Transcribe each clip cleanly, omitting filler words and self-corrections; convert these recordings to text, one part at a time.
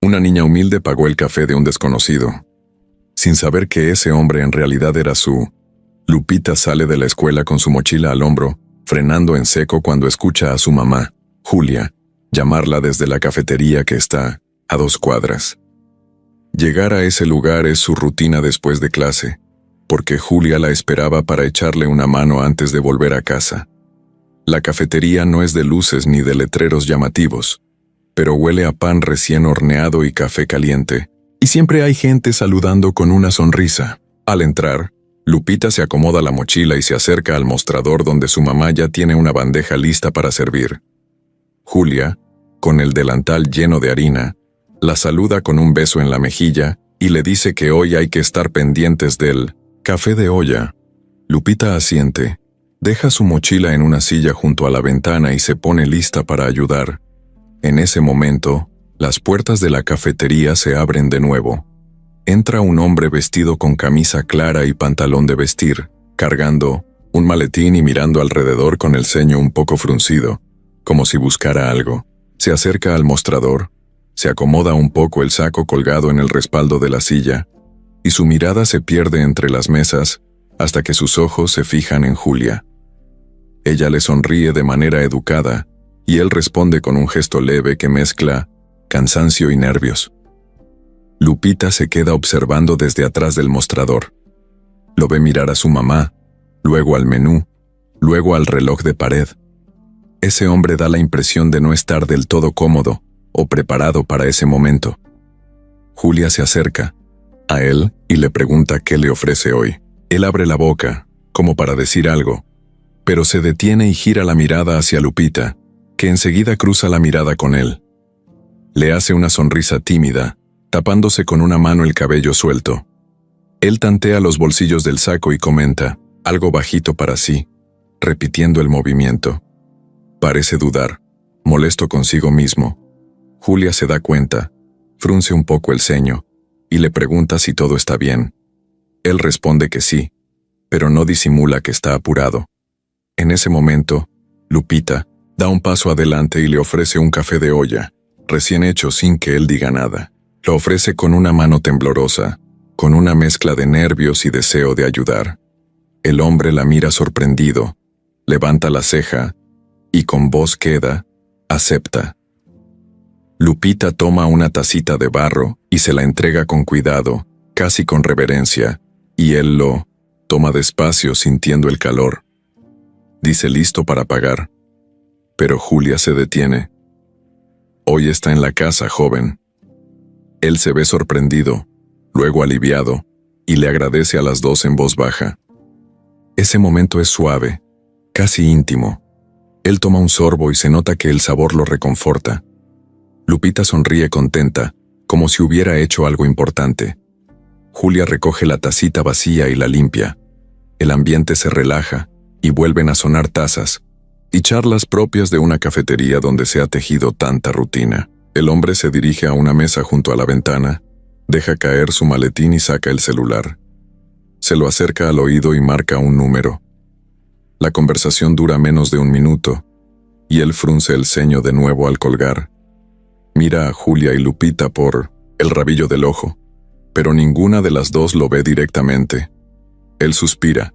Una niña humilde pagó el café de un desconocido, sin saber que ese hombre en realidad era su... Lupita sale de la escuela con su mochila al hombro, frenando en seco cuando escucha a su mamá, Julia, llamarla desde la cafetería que está a 2 cuadras. Llegar a ese lugar es su rutina después de clase, porque Julia la esperaba para echarle una mano antes de volver a casa. La cafetería no es de luces ni de letreros llamativos, pero huele a pan recién horneado y café caliente, y siempre hay gente saludando con una sonrisa. Al entrar, Lupita se acomoda la mochila y se acerca al mostrador donde su mamá ya tiene una bandeja lista para servir. Julia, con el delantal lleno de harina, la saluda con un beso en la mejilla y le dice que hoy hay que estar pendientes del café de olla. Lupita asiente, deja su mochila en una silla junto a la ventana y se pone lista para ayudar. En ese momento, las puertas de la cafetería se abren de nuevo. Entra un hombre vestido con camisa clara y pantalón de vestir, cargando un maletín y mirando alrededor con el ceño un poco fruncido, como si buscara algo. Se acerca al mostrador, se acomoda un poco el saco colgado en el respaldo de la silla, y su mirada se pierde entre las mesas hasta que sus ojos se fijan en Julia. Ella le sonríe de manera educada, y él responde con un gesto leve que mezcla cansancio y nervios. Lupita se queda observando desde atrás del mostrador. Lo ve mirar a su mamá, luego al menú, luego al reloj de pared. Ese hombre da la impresión de no estar del todo cómodo o preparado para ese momento. Julia se acerca a él y le pregunta qué le ofrece hoy. Él abre la boca, como para decir algo, pero se detiene y gira la mirada hacia Lupita, que enseguida cruza la mirada con él. Le hace una sonrisa tímida, tapándose con una mano el cabello suelto. Él tantea los bolsillos del saco y comenta, algo bajito para sí, repitiendo el movimiento. Parece dudar, molesto consigo mismo. Julia se da cuenta, frunce un poco el ceño, y le pregunta si todo está bien. Él responde que sí, pero no disimula que está apurado. En ese momento, Lupita da un paso adelante y le ofrece un café de olla, recién hecho sin que él diga nada. Lo ofrece con una mano temblorosa, con una mezcla de nervios y deseo de ayudar. El hombre la mira sorprendido, levanta la ceja, y con voz queda, acepta. Lupita toma una tacita de barro y se la entrega con cuidado, casi con reverencia, y él lo toma despacio sintiendo el calor. Dice listo para pagar. Pero Julia se detiene. Hoy está en la casa, joven. Él se ve sorprendido, luego aliviado, y le agradece a las dos en voz baja. Ese momento es suave, casi íntimo. Él toma un sorbo y se nota que el sabor lo reconforta. Lupita sonríe contenta, como si hubiera hecho algo importante. Julia recoge la tacita vacía y la limpia. El ambiente se relaja, y vuelven a sonar tazas, y charlas propias de una cafetería donde se ha tejido tanta rutina. El hombre se dirige a una mesa junto a la ventana, deja caer su maletín y saca el celular. Se lo acerca al oído y marca un número. La conversación dura menos de 1 minuto, y él frunce el ceño de nuevo al colgar. Mira a Julia y Lupita por el rabillo del ojo, pero ninguna de las dos lo ve directamente. Él suspira,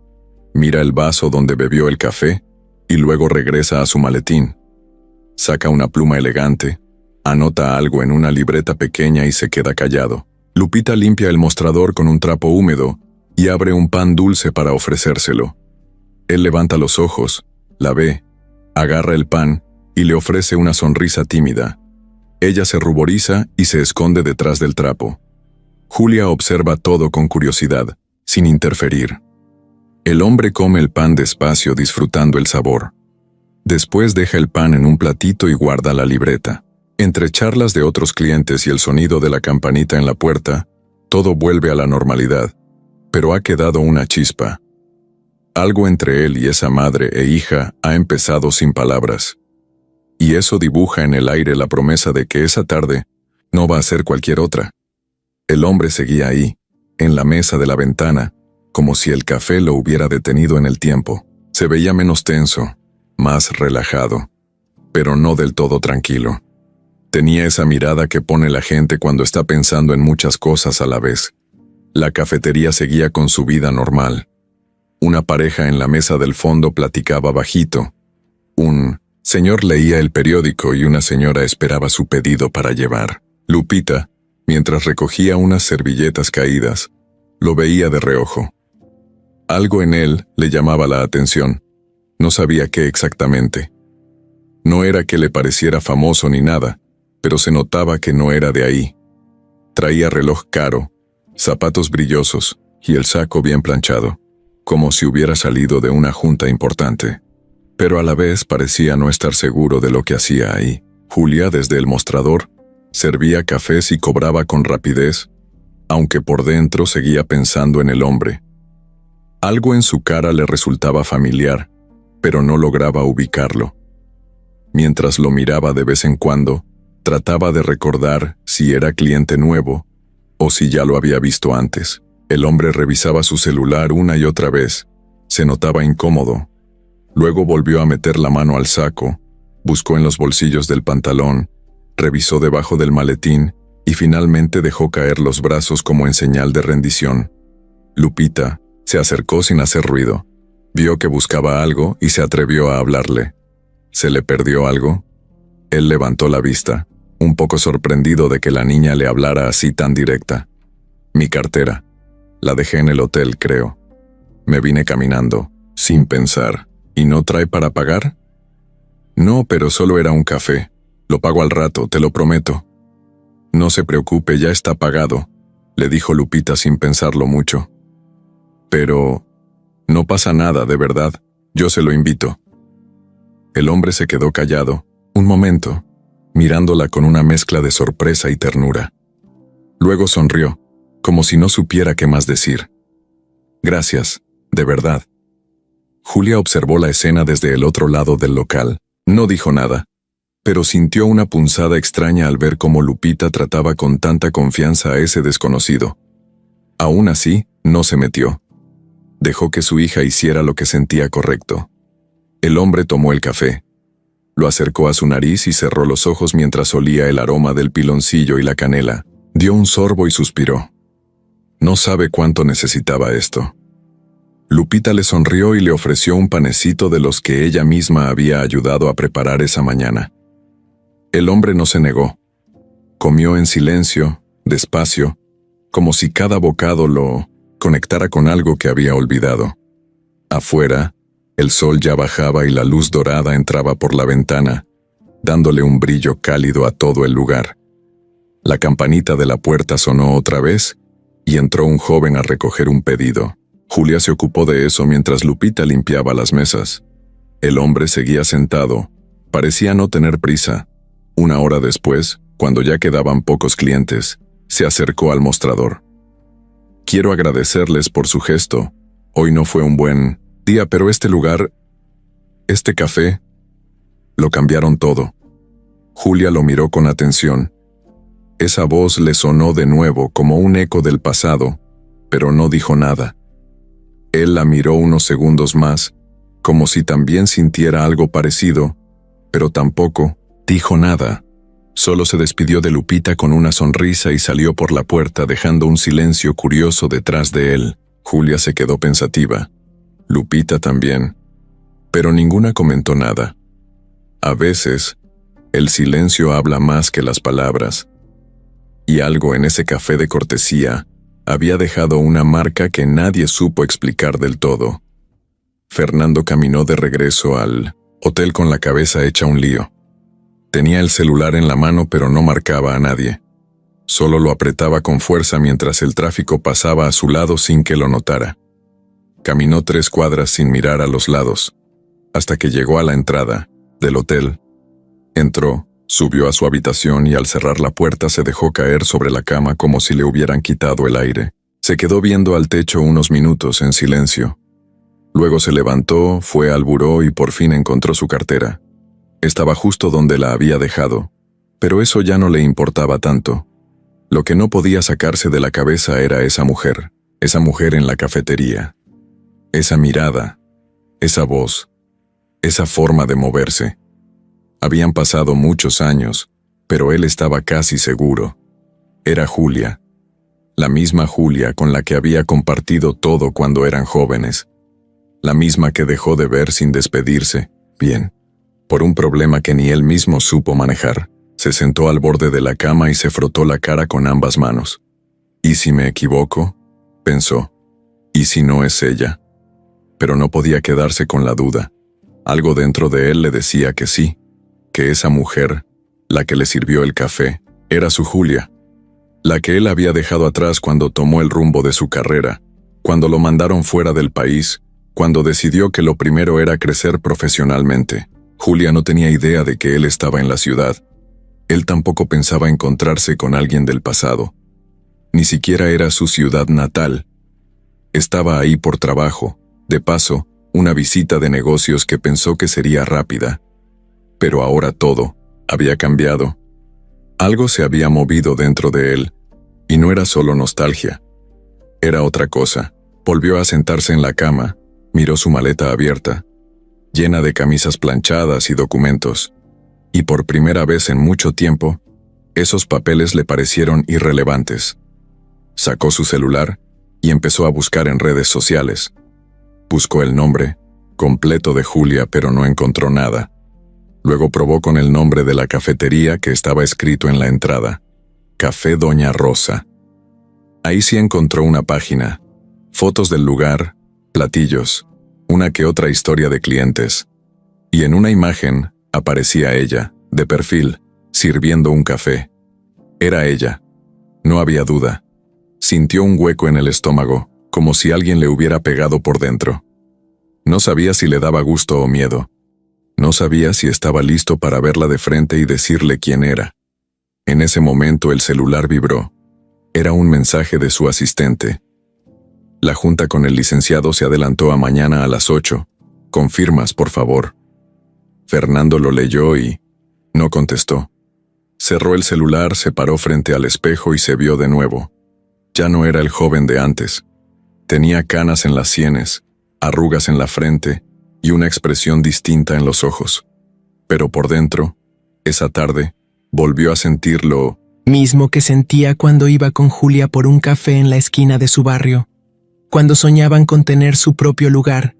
mira el vaso donde bebió el café, y luego regresa a su maletín. Saca una pluma elegante, anota algo en una libreta pequeña y se queda callado. Lupita limpia el mostrador con un trapo húmedo y abre un pan dulce para ofrecérselo. Él levanta los ojos, la ve, agarra el pan y le ofrece una sonrisa tímida. Ella se ruboriza y se esconde detrás del trapo. Julia observa todo con curiosidad, sin interferir. El hombre come el pan despacio disfrutando el sabor. Después deja el pan en un platito y guarda la libreta. Entre charlas de otros clientes y el sonido de la campanita en la puerta, todo vuelve a la normalidad, pero ha quedado una chispa. Algo entre él y esa madre e hija ha empezado sin palabras. Y eso dibuja en el aire la promesa de que esa tarde no va a ser cualquier otra. El hombre seguía ahí, en la mesa de la ventana, como si el café lo hubiera detenido en el tiempo. Se veía menos tenso, más relajado, pero no del todo tranquilo. Tenía esa mirada que pone la gente cuando está pensando en muchas cosas a la vez. La cafetería seguía con su vida normal. Una pareja en la mesa del fondo platicaba bajito. Un señor leía el periódico y una señora esperaba su pedido para llevar. Lupita, mientras recogía unas servilletas caídas, lo veía de reojo. Algo en él le llamaba la atención. No sabía qué exactamente. No era que le pareciera famoso ni nada, pero se notaba que no era de ahí. Traía reloj caro, zapatos brillosos y el saco bien planchado, como si hubiera salido de una junta importante. Pero a la vez parecía no estar seguro de lo que hacía ahí. Julia, desde el mostrador, servía cafés y cobraba con rapidez, aunque por dentro seguía pensando en el hombre. Algo en su cara le resultaba familiar, pero no lograba ubicarlo. Mientras lo miraba de vez en cuando, trataba de recordar si era cliente nuevo o si ya lo había visto antes. El hombre revisaba su celular una y otra vez. Se notaba incómodo. Luego volvió a meter la mano al saco, buscó en los bolsillos del pantalón, revisó debajo del maletín y finalmente dejó caer los brazos como en señal de rendición. Lupita se acercó sin hacer ruido. Vio que buscaba algo y se atrevió a hablarle. ¿Se le perdió algo? Él levantó la vista, un poco sorprendido de que la niña le hablara así tan directa. Mi cartera. La dejé en el hotel, creo. Me vine caminando, sin pensar. ¿Y no trae para pagar? No, pero solo era un café. Lo pago al rato, te lo prometo. No se preocupe, ya está pagado, le dijo Lupita sin pensarlo mucho. Pero no pasa nada, de verdad. Yo se lo invito. El hombre se quedó callado, un momento, mirándola con una mezcla de sorpresa y ternura. Luego sonrió, como si no supiera qué más decir. Gracias, de verdad. Julia observó la escena desde el otro lado del local. No dijo nada, pero sintió una punzada extraña al ver cómo Lupita trataba con tanta confianza a ese desconocido. Aún así, no se metió. Dejó que su hija hiciera lo que sentía correcto. El hombre tomó el café. Lo acercó a su nariz y cerró los ojos mientras olía el aroma del piloncillo y la canela. Dio un sorbo y suspiró. No sabe cuánto necesitaba esto. Lupita le sonrió y le ofreció un panecito de los que ella misma había ayudado a preparar esa mañana. El hombre no se negó. Comió en silencio, despacio, como si cada bocado lo conectara con algo que había olvidado. Afuera, el sol ya bajaba y la luz dorada entraba por la ventana, dándole un brillo cálido a todo el lugar. La campanita de la puerta sonó otra vez y entró un joven a recoger un pedido. Julia se ocupó de eso mientras Lupita limpiaba las mesas. El hombre seguía sentado, parecía no tener prisa. Una hora después, cuando ya quedaban pocos clientes, se acercó al mostrador. Quiero agradecerles por su gesto. Hoy no fue un buen día, pero este lugar, este café, lo cambiaron todo. Julia lo miró con atención. Esa voz le sonó de nuevo como un eco del pasado, pero no dijo nada. Él la miró unos segundos más, como si también sintiera algo parecido, pero tampoco dijo nada. Solo se despidió de Lupita con una sonrisa y salió por la puerta dejando un silencio curioso detrás de él. Julia se quedó pensativa. Lupita también. Pero ninguna comentó nada. A veces, el silencio habla más que las palabras. Y algo en ese café de cortesía había dejado una marca que nadie supo explicar del todo. Fernando caminó de regreso al hotel con la cabeza hecha un lío. Tenía el celular en la mano pero no marcaba a nadie. Solo lo apretaba con fuerza mientras el tráfico pasaba a su lado sin que lo notara. Caminó 3 cuadras sin mirar a los lados, hasta que llegó a la entrada del hotel. Entró, subió a su habitación y al cerrar la puerta se dejó caer sobre la cama como si le hubieran quitado el aire. Se quedó viendo al techo unos minutos en silencio. Luego se levantó, fue al buró y por fin encontró su cartera. Estaba justo donde la había dejado, pero eso ya no le importaba tanto. Lo que no podía sacarse de la cabeza era esa mujer en la cafetería. Esa mirada, esa voz, esa forma de moverse. Habían pasado muchos años, pero él estaba casi seguro. Era Julia, la misma Julia con la que había compartido todo cuando eran jóvenes, la misma que dejó de ver sin despedirse, bien, por un problema que ni él mismo supo manejar. Se sentó al borde de la cama y se frotó la cara con ambas manos. ¿Y si me equivoco?, pensó. ¿Y si no es ella? Pero no podía quedarse con la duda. Algo dentro de él le decía que sí, que esa mujer, la que le sirvió el café, era su Julia, la que él había dejado atrás cuando tomó el rumbo de su carrera, cuando lo mandaron fuera del país, cuando decidió que lo primero era crecer profesionalmente. Julia no tenía idea de que él estaba en la ciudad. Él tampoco pensaba encontrarse con alguien del pasado. Ni siquiera era su ciudad natal. Estaba ahí por trabajo, de paso, una visita de negocios que pensó que sería rápida. Pero ahora todo había cambiado. Algo se había movido dentro de él, y no era solo nostalgia. Era otra cosa. Volvió a sentarse en la cama, miró su maleta abierta, llena de camisas planchadas y documentos, y por primera vez en mucho tiempo, esos papeles le parecieron irrelevantes. Sacó su celular y empezó a buscar en redes sociales. Buscó el nombre completo de Julia, pero no encontró nada. Luego probó con el nombre de la cafetería que estaba escrito en la entrada: Café Doña Rosa. Ahí sí encontró una página, fotos del lugar, platillos, una que otra historia de clientes. Y en una imagen aparecía ella, de perfil, sirviendo un café. Era ella. No había duda. Sintió un hueco en el estómago, como si alguien le hubiera pegado por dentro. No sabía si le daba gusto o miedo. No sabía si estaba listo para verla de frente y decirle quién era. En ese momento el celular vibró. Era un mensaje de su asistente. La junta con el licenciado se adelantó a mañana a las 8. Confirmas, por favor. Fernando lo leyó y no contestó. Cerró el celular, se paró frente al espejo y se vio de nuevo. Ya no era el joven de antes. Tenía canas en las sienes, arrugas en la frente y una expresión distinta en los ojos. Pero por dentro, esa tarde, volvió a sentir lo mismo que sentía cuando iba con Julia por un café en la esquina de su barrio, cuando soñaban con tener su propio lugar,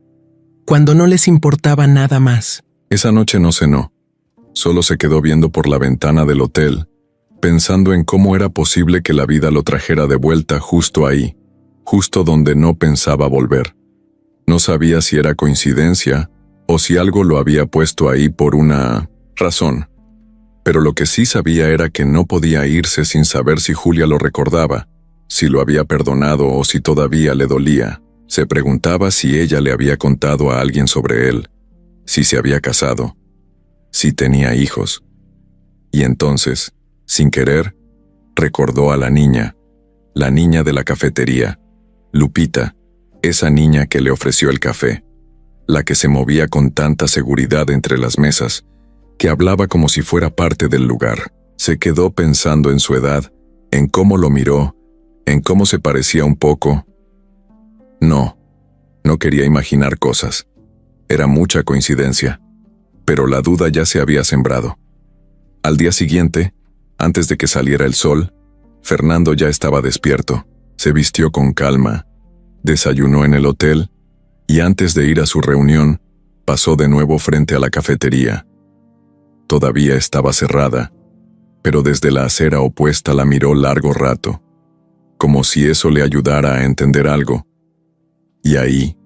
cuando no les importaba nada más. Esa noche no cenó. Solo se quedó viendo por la ventana del hotel, pensando en cómo era posible que la vida lo trajera de vuelta justo ahí, justo donde no pensaba volver. No sabía si era coincidencia o si algo lo había puesto ahí por una razón. Pero lo que sí sabía era que no podía irse sin saber si Julia lo recordaba, si lo había perdonado o si todavía le dolía. Se preguntaba si ella le había contado a alguien sobre él, si se había casado, si tenía hijos. Y entonces, sin querer, recordó a la niña de la cafetería, Lupita, esa niña que le ofreció el café, la que se movía con tanta seguridad entre las mesas, que hablaba como si fuera parte del lugar. Se quedó pensando en su edad, en cómo lo miró, en cómo se parecía un poco. No quería imaginar cosas. Era mucha coincidencia, pero la duda ya se había sembrado. Al día siguiente, antes de que saliera el sol, Fernando ya estaba despierto, se vistió con calma, desayunó en el hotel y antes de ir a su reunión, pasó de nuevo frente a la cafetería. Todavía estaba cerrada, pero desde la acera opuesta la miró largo rato, como si eso le ayudara a entender algo. Y ahí,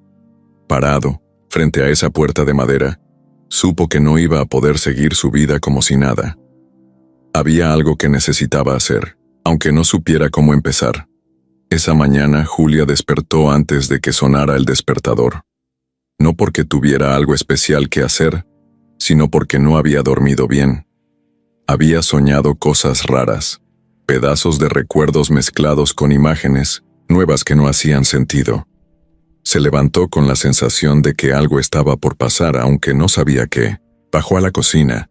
parado, frente a esa puerta de madera, supo que no iba a poder seguir su vida como si nada. Había algo que necesitaba hacer, aunque no supiera cómo empezar. Esa mañana Julia despertó antes de que sonara el despertador. No porque tuviera algo especial que hacer, sino porque no había dormido bien. Había soñado cosas raras, pedazos de recuerdos mezclados con imágenes nuevas que no hacían sentido. Se levantó con la sensación de que algo estaba por pasar, aunque no sabía qué. Bajó a la cocina,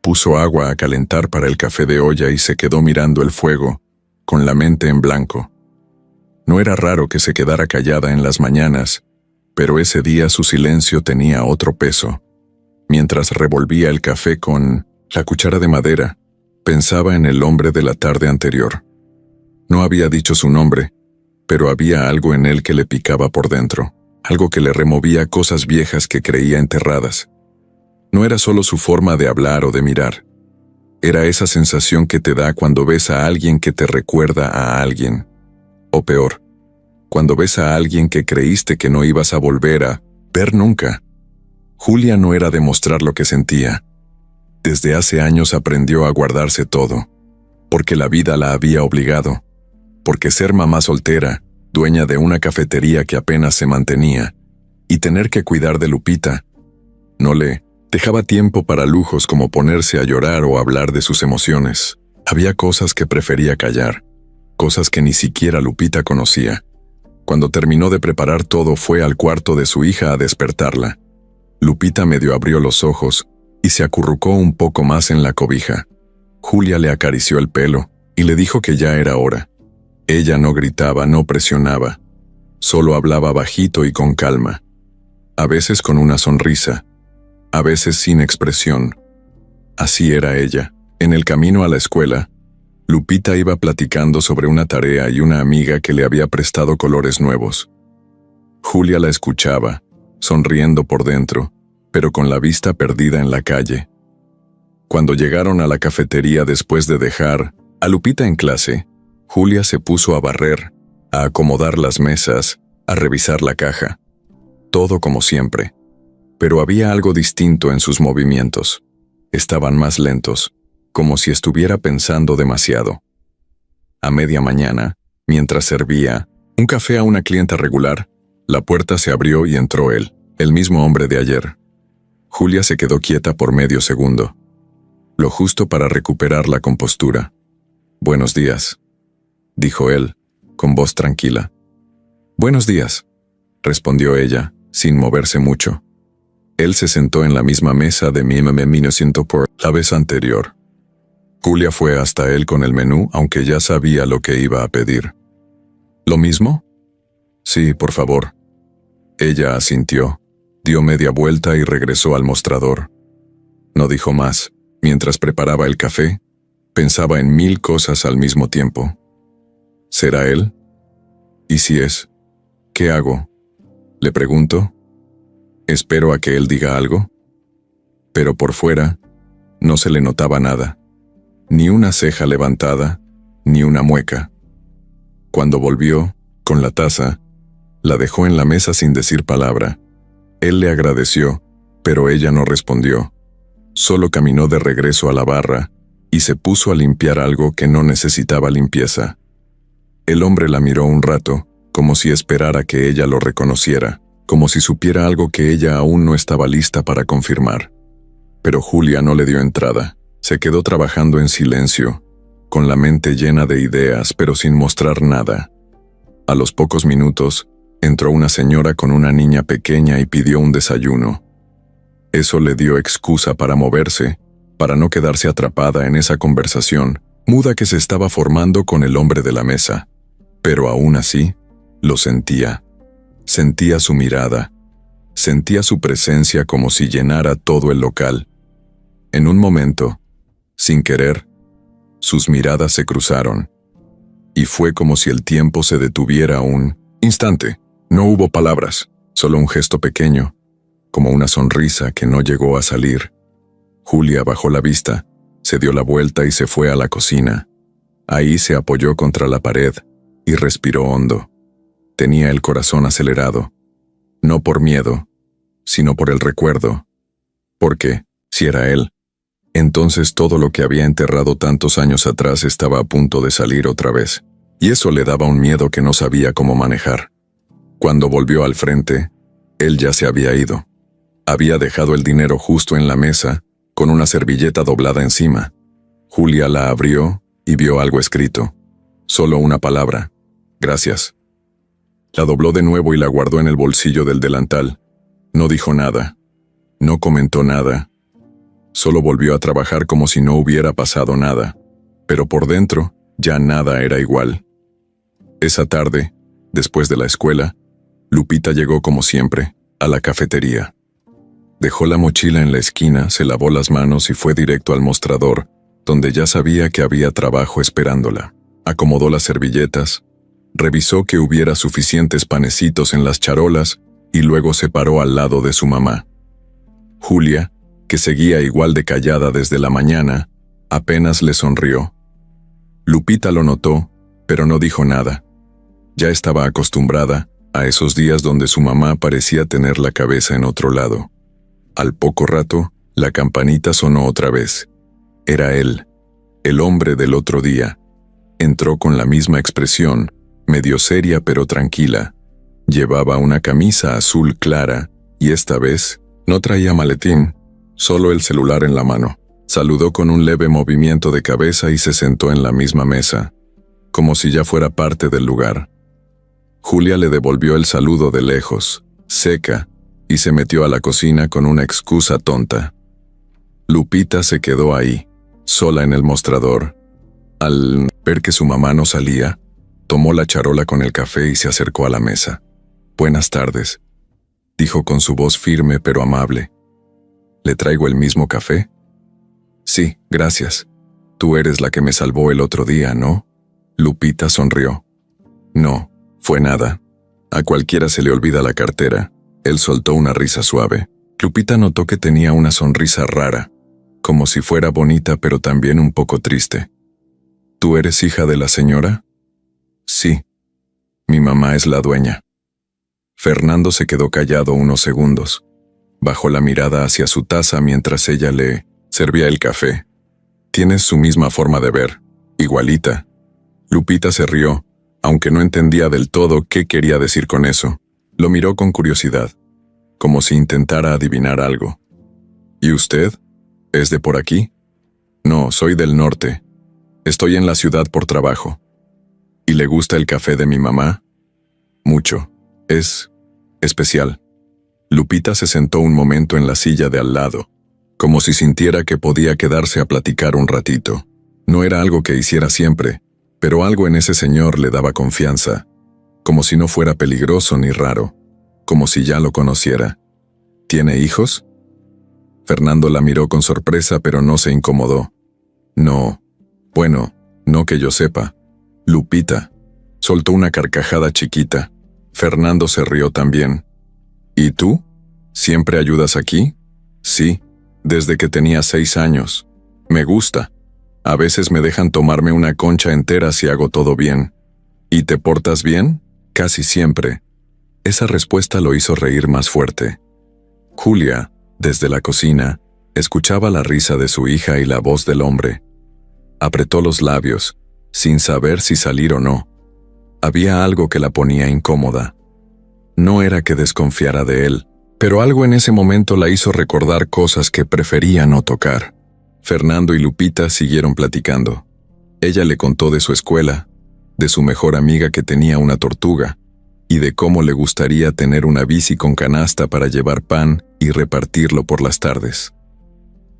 puso agua a calentar para el café de olla y se quedó mirando el fuego, con la mente en blanco. No era raro que se quedara callada en las mañanas, pero ese día su silencio tenía otro peso. Mientras revolvía el café con la cuchara de madera, Pensaba en el hombre de la tarde anterior. No había dicho su nombre, pero había algo en él que le picaba por dentro, algo que le removía cosas viejas que creía enterradas. No era solo su forma de hablar o de mirar. Era esa sensación que te da cuando ves a alguien que te recuerda a alguien. O peor, cuando ves a alguien que creíste que no ibas a volver a ver nunca. Julia no era de mostrar lo que sentía. Desde hace años aprendió a guardarse todo, porque la vida la había obligado, porque ser mamá soltera, dueña de una cafetería que apenas se mantenía, y tener que cuidar de Lupita, no le dejaba tiempo para lujos como ponerse a llorar o hablar de sus emociones. Había cosas que prefería callar, cosas que ni siquiera Lupita conocía. Cuando terminó de preparar todo, fue al cuarto de su hija a despertarla. Lupita medio abrió los ojos y se acurrucó un poco más en la cobija. Julia le acarició el pelo y le dijo que ya era hora. Ella no gritaba, no presionaba, solo hablaba bajito y con calma, a veces con una sonrisa, a veces sin expresión. Así era ella. En el camino a la escuela, Lupita iba platicando sobre una tarea y una amiga que le había prestado colores nuevos. Julia la escuchaba, sonriendo por dentro, pero con la vista perdida en la calle. Cuando llegaron a la cafetería después de dejar a Lupita en clase, Julia se puso a barrer, a acomodar las mesas, a revisar la caja. Todo como siempre. Pero había algo distinto en sus movimientos. Estaban más lentos, como si estuviera pensando demasiado. A media mañana, mientras servía un café a una clienta regular, la puerta se abrió y entró él, el mismo hombre de ayer. Julia se quedó quieta por medio segundo, lo justo para recuperar la compostura. «Buenos días», dijo él, con voz tranquila. «Buenos días», respondió ella, sin moverse mucho. Él se sentó en la misma mesa de 1900 por la vez anterior. Julia fue hasta él con el menú, aunque ya sabía lo que iba a pedir. «¿Lo mismo?» «Sí, por favor». Ella asintió, dio media vuelta y regresó al mostrador. No dijo más. Mientras preparaba el café, pensaba en 1000 cosas al mismo tiempo. ¿Será él? ¿Y si es? ¿Qué hago? ¿Le pregunto? ¿Espero a que él diga algo? Pero por fuera, no se le notaba nada. Ni una ceja levantada, ni una mueca. Cuando volvió, con la taza, la dejó en la mesa sin decir palabra. Él le agradeció, pero ella no respondió. Solo caminó de regreso a la barra y se puso a limpiar algo que no necesitaba limpieza. El hombre la miró un rato, como si esperara que ella lo reconociera, como si supiera algo que ella aún no estaba lista para confirmar. Pero Julia no le dio entrada. Se quedó trabajando en silencio, con la mente llena de ideas, pero sin mostrar nada. A los pocos minutos, entró una señora con una niña pequeña y pidió un desayuno. Eso le dio excusa para moverse, para no quedarse atrapada en esa conversación muda que se estaba formando con el hombre de la mesa. Pero aún así, lo sentía. Sentía su mirada. Sentía su presencia como si llenara todo el local. En un momento, sin querer, sus miradas se cruzaron. Y fue como si el tiempo se detuviera un instante. No hubo palabras, solo un gesto pequeño, como una sonrisa que no llegó a salir. Julia bajó la vista, se dio la vuelta y se fue a la cocina. Ahí se apoyó contra la pared y respiró hondo. Tenía el corazón acelerado, no por miedo, sino por el recuerdo. Porque, si era él, entonces todo lo que había enterrado tantos años atrás estaba a punto de salir otra vez, y eso le daba un miedo que no sabía cómo manejar. Cuando volvió al frente, él ya se había ido. Había dejado el dinero justo en la mesa, con una servilleta doblada encima. Julia la abrió y vio algo escrito. Solo una palabra: «Gracias». La dobló de nuevo y la guardó en el bolsillo del delantal. No dijo nada. No comentó nada. Solo volvió a trabajar como si no hubiera pasado nada. Pero por dentro, ya nada era igual. Esa tarde, después de la escuela, Lupita llegó como siempre, a la cafetería. Dejó la mochila en la esquina, se lavó las manos y fue directo al mostrador, donde ya sabía que había trabajo esperándola. Acomodó las servilletas, revisó que hubiera suficientes panecitos en las charolas y luego se paró al lado de su mamá. Julia, que seguía igual de callada desde la mañana, apenas le sonrió. Lupita lo notó, pero no dijo nada. Ya estaba acostumbrada a esos días donde su mamá parecía tener la cabeza en otro lado. Al poco rato, la campanita sonó otra vez. Era él, el hombre del otro día. Entró con la misma expresión, medio seria pero tranquila. Llevaba una camisa azul clara y esta vez no traía maletín, solo el celular en la mano. Saludó con un leve movimiento de cabeza y se sentó en la misma mesa, como si ya fuera parte del lugar. Julia le devolvió el saludo de lejos, seca, y se metió a la cocina con una excusa tonta. Lupita se quedó ahí, sola en el mostrador. Al ver que su mamá no salía, tomó la charola con el café y se acercó a la mesa. «Buenas tardes», dijo con su voz firme pero amable. «¿Le traigo el mismo café?» «Sí, gracias. Tú eres la que me salvó el otro día, ¿no?» Lupita sonrió. «No, fue nada. A cualquiera se le olvida la cartera». Él soltó una risa suave. Lupita notó que tenía una sonrisa rara, como si fuera bonita pero también un poco triste. «¿Tú eres hija de la señora?» «Sí. Mi mamá es la dueña». Fernando se quedó callado unos segundos. Bajó la mirada hacia su taza mientras ella le servía el café. «Tienes su misma forma de ver, igualita». Lupita se rió, aunque no entendía del todo qué quería decir con eso. Lo miró con curiosidad, como si intentara adivinar algo. «¿Y usted? ¿Es de por aquí?» «No, soy del norte. Estoy en la ciudad por trabajo». «¿Y le gusta el café de mi mamá?» «Mucho. Es especial». Lupita se sentó un momento en la silla de al lado, como si sintiera que podía quedarse a platicar un ratito. No era algo que hiciera siempre, pero algo en ese señor le daba confianza, como si no fuera peligroso ni raro, como si ya lo conociera. «¿Tiene hijos?» Fernando la miró con sorpresa, pero no se incomodó. «No. Bueno, no que yo sepa». Lupita soltó una carcajada chiquita. Fernando se rió también. «¿Y tú? ¿Siempre ayudas aquí?» «Sí, desde que tenía 6 años. Me gusta. A veces me dejan tomarme una concha entera si hago todo bien». «¿Y te portas bien?» «Casi siempre». Esa respuesta lo hizo reír más fuerte. Julia, desde la cocina, escuchaba la risa de su hija y la voz del hombre. Apretó los labios, sin saber si salir o no. Había algo que la ponía incómoda. No era que desconfiara de él, pero algo en ese momento la hizo recordar cosas que prefería no tocar. Fernando y Lupita siguieron platicando. Ella le contó de su escuela, de su mejor amiga que tenía una tortuga, y de cómo le gustaría tener una bici con canasta para llevar pan y repartirlo por las tardes.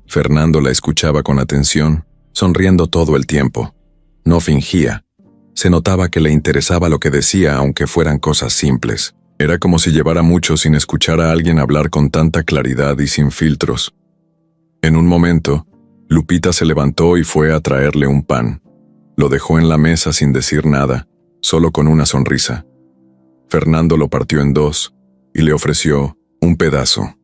Fernando la escuchaba con atención, sonriendo todo el tiempo. No fingía. Se notaba que le interesaba lo que decía, aunque fueran cosas simples. Era como si llevara mucho sin escuchar a alguien hablar con tanta claridad y sin filtros. En un momento, Lupita se levantó y fue a traerle un pan. Lo dejó en la mesa sin decir nada, solo con una sonrisa. Fernando lo partió en 2 y le ofreció un pedazo.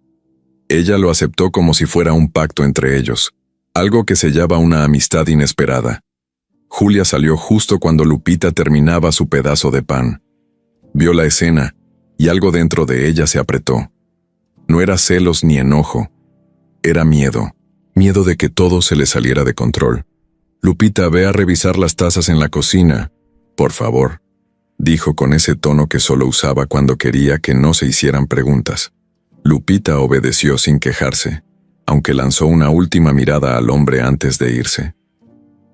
Ella lo aceptó como si fuera un pacto entre ellos, algo que sellaba una amistad inesperada. Julia salió justo cuando Lupita terminaba su pedazo de pan. Vio la escena y algo dentro de ella se apretó. No era celos ni enojo, era miedo. Miedo de que todo se le saliera de control. «Lupita, ve a revisar las tazas en la cocina, por favor», dijo con ese tono que solo usaba cuando quería que no se hicieran preguntas. Lupita obedeció sin quejarse, aunque lanzó una última mirada al hombre antes de irse.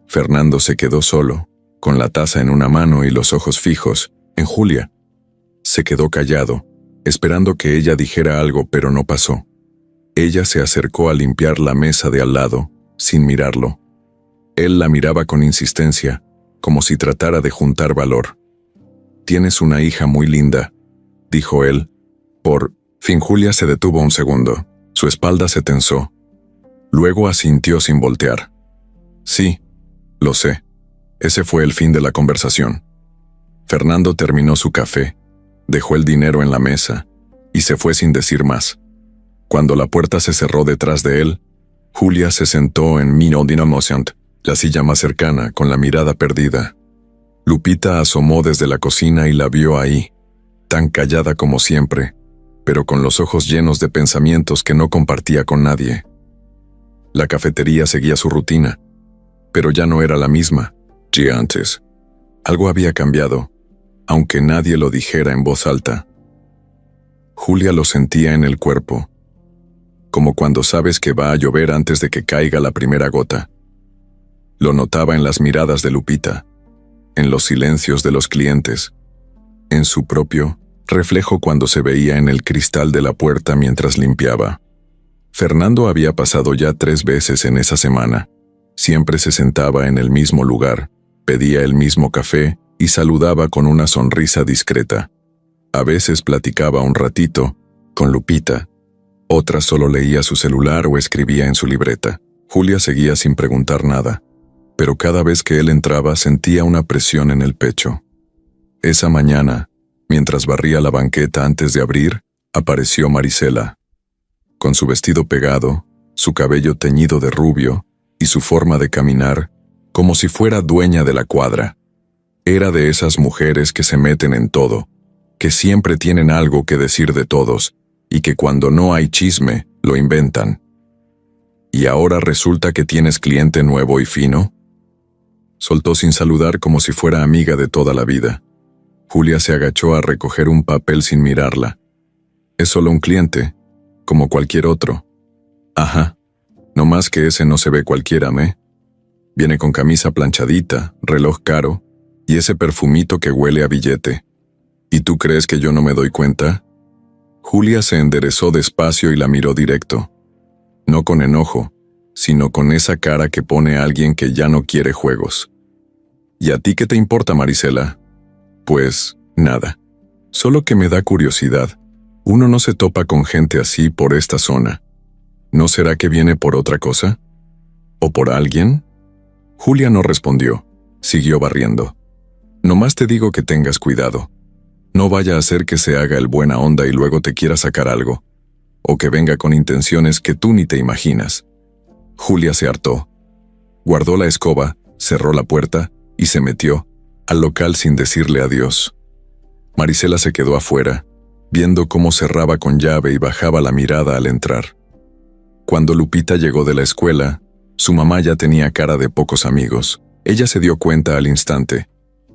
Fernando se quedó solo, con la taza en una mano y los ojos fijos en Julia. Se quedó callado, esperando que ella dijera algo, pero no pasó. Ella se acercó a limpiar la mesa de al lado, sin mirarlo. Él la miraba con insistencia, como si tratara de juntar valor. «Tienes una hija muy linda», dijo él. Por fin Julia se detuvo un segundo. Su espalda se tensó. Luego asintió sin voltear. Sí, lo sé. Ese fue el fin de la conversación. Fernando terminó su café, dejó el dinero en la mesa y se fue sin decir más. Cuando la puerta se cerró detrás de él, Julia se sentó en Minodinamosant, la silla más cercana, con la mirada perdida. Lupita asomó desde la cocina y la vio ahí, tan callada como siempre, pero con los ojos llenos de pensamientos que no compartía con nadie. La cafetería seguía su rutina, pero ya no era la misma que antes. Algo había cambiado, aunque nadie lo dijera en voz alta. Julia lo sentía en el cuerpo, como cuando sabes que va a llover antes de que caiga la primera gota. Lo notaba en las miradas de Lupita, en los silencios de los clientes, en su propio reflejo cuando se veía en el cristal de la puerta mientras limpiaba. Fernando había pasado ya 3 veces en esa semana. Siempre se sentaba en el mismo lugar, pedía el mismo café y saludaba con una sonrisa discreta. A veces platicaba un ratito con Lupita, otras solo leía su celular o escribía en su libreta. Julia seguía sin preguntar nada, pero cada vez que él entraba sentía una presión en el pecho. Esa mañana, mientras barría la banqueta antes de abrir, apareció Marisela. Con su vestido pegado, su cabello teñido de rubio y su forma de caminar, como si fuera dueña de la cuadra. Era de esas mujeres que se meten en todo, que siempre tienen algo que decir de todos, y que cuando no hay chisme, lo inventan. ¿Y ahora resulta que tienes cliente nuevo y fino? Soltó sin saludar como si fuera amiga de toda la vida. Julia se agachó a recoger un papel sin mirarla. Es solo un cliente, como cualquier otro. Ajá, no más que ese no se ve cualquiera, ¿me? Viene con camisa planchadita, reloj caro, y ese perfumito que huele a billete. ¿Y tú crees que yo no me doy cuenta? Julia se enderezó despacio y la miró directo. No con enojo, sino con esa cara que pone a alguien que ya no quiere juegos. ¿Y a ti qué te importa, Marisela? Pues, nada. Solo que me da curiosidad. Uno no se topa con gente así por esta zona. ¿No será que viene por otra cosa? ¿O por alguien? Julia no respondió. Siguió barriendo. Nomás te digo que tengas cuidado. No vaya a ser que se haga el buena onda y luego te quiera sacar algo. O que venga con intenciones que tú ni te imaginas. Julia se hartó. Guardó la escoba, cerró la puerta y se metió al local sin decirle adiós. Marisela se quedó afuera, viendo cómo cerraba con llave y bajaba la mirada al entrar. Cuando Lupita llegó de la escuela, su mamá ya tenía cara de pocos amigos. Ella se dio cuenta al instante.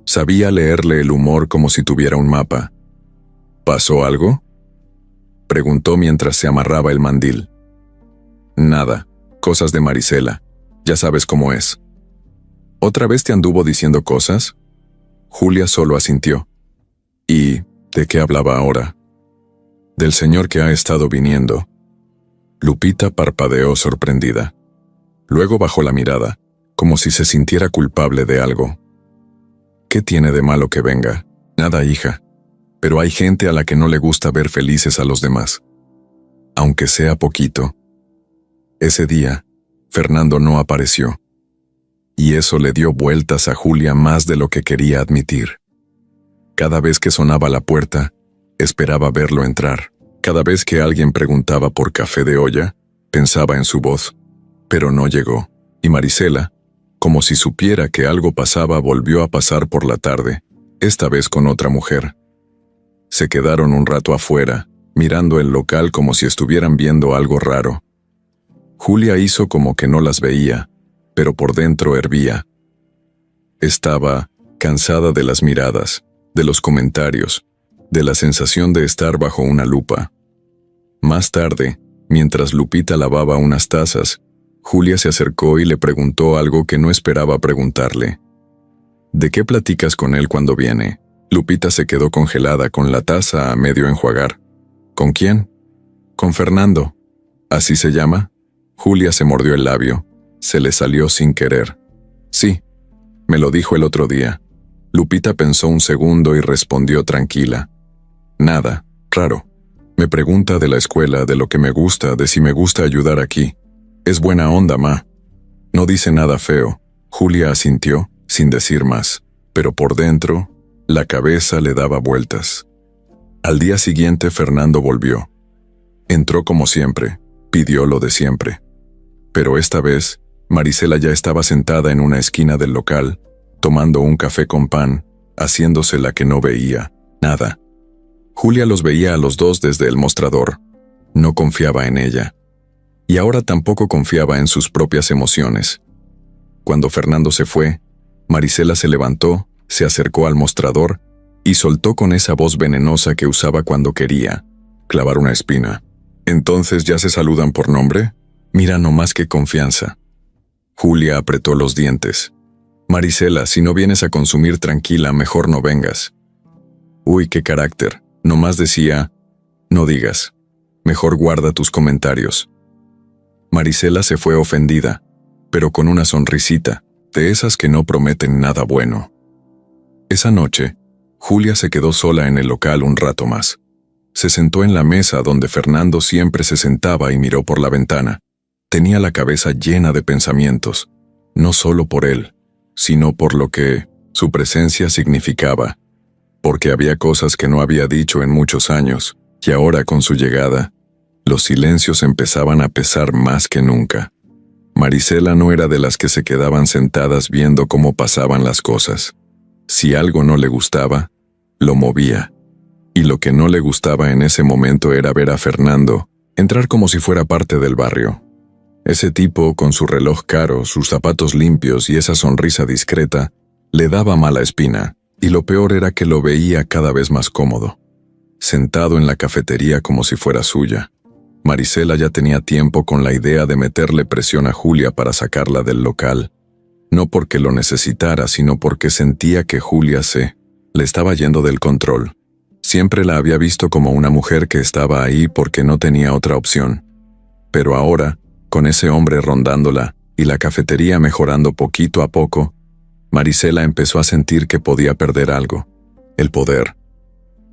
Sabía leerle el humor como si tuviera un mapa. ¿Pasó algo?, preguntó mientras se amarraba el mandil. Nada, cosas de Marisela. Ya sabes cómo es. ¿Otra vez te anduvo diciendo cosas? Julia solo asintió. ¿Y de qué hablaba ahora? Del señor que ha estado viniendo. Lupita parpadeó sorprendida. Luego bajó la mirada, como si se sintiera culpable de algo. ¿Qué tiene de malo que venga? Nada, hija. Pero hay gente a la que no le gusta ver felices a los demás. Aunque sea poquito. Ese día, Fernando no apareció. Y eso le dio vueltas a Julia más de lo que quería admitir. Cada vez que sonaba la puerta, esperaba verlo entrar. Cada vez que alguien preguntaba por café de olla, pensaba en su voz. Pero no llegó. Y Marisela, como si supiera que algo pasaba, volvió a pasar por la tarde, esta vez con otra mujer. Se quedaron un rato afuera, mirando el local como si estuvieran viendo algo raro. Julia hizo como que no las veía, pero por dentro hervía. Estaba cansada de las miradas, de los comentarios, de la sensación de estar bajo una lupa. Más tarde, mientras Lupita lavaba unas tazas, Julia se acercó y le preguntó algo que no esperaba preguntarle. ¿De qué platicas con él cuando viene? Lupita se quedó congelada con la taza a medio enjuagar. ¿Con quién? Con Fernando. ¿Así se llama? Julia se mordió el labio. Se le salió sin querer. Sí, me lo dijo el otro día. Lupita pensó un segundo y respondió tranquila. Nada, raro. Me pregunta de la escuela, de lo que me gusta, de si me gusta ayudar aquí. Es buena onda, ma. No dice nada feo. Julia asintió, sin decir más, pero por dentro, la cabeza le daba vueltas. Al día siguiente Fernando volvió. Entró como siempre, pidió lo de siempre. Pero esta vez, Marisela ya estaba sentada en una esquina del local, tomando un café con pan, haciéndose la que no veía nada. Julia los veía a los dos desde el mostrador. No confiaba en ella. Y ahora tampoco confiaba en sus propias emociones. Cuando Fernando se fue, Marisela se levantó, se acercó al mostrador y soltó con esa voz venenosa que usaba cuando quería clavar una espina. ¿Entonces ya se saludan por nombre? Mira nomás qué confianza. Julia apretó los dientes. Marisela, si no vienes a consumir tranquila, mejor no vengas. Uy, qué carácter. Nomás decía, no digas. Mejor guarda tus comentarios. Marisela se fue ofendida, pero con una sonrisita, de esas que no prometen nada bueno. Esa noche, Julia se quedó sola en el local un rato más. Se sentó en la mesa donde Fernando siempre se sentaba y miró por la ventana. Tenía la cabeza llena de pensamientos, no solo por él, sino por lo que su presencia significaba, porque había cosas que no había dicho en muchos años, y ahora con su llegada, los silencios empezaban a pesar más que nunca. Marisela no era de las que se quedaban sentadas viendo cómo pasaban las cosas. Si algo no le gustaba, lo movía. Y lo que no le gustaba en ese momento era ver a Fernando entrar como si fuera parte del barrio. Ese tipo, con su reloj caro, sus zapatos limpios y esa sonrisa discreta, le daba mala espina, y lo peor era que lo veía cada vez más cómodo, sentado en la cafetería como si fuera suya. Marisela ya tenía tiempo con la idea de meterle presión a Julia para sacarla del local, no porque lo necesitara, sino porque sentía que Julia le estaba yendo del control. Siempre la había visto como una mujer que estaba ahí porque no tenía otra opción. Pero ahora, con ese hombre rondándola y la cafetería mejorando poquito a poco, Marisela empezó a sentir que podía perder algo: el poder.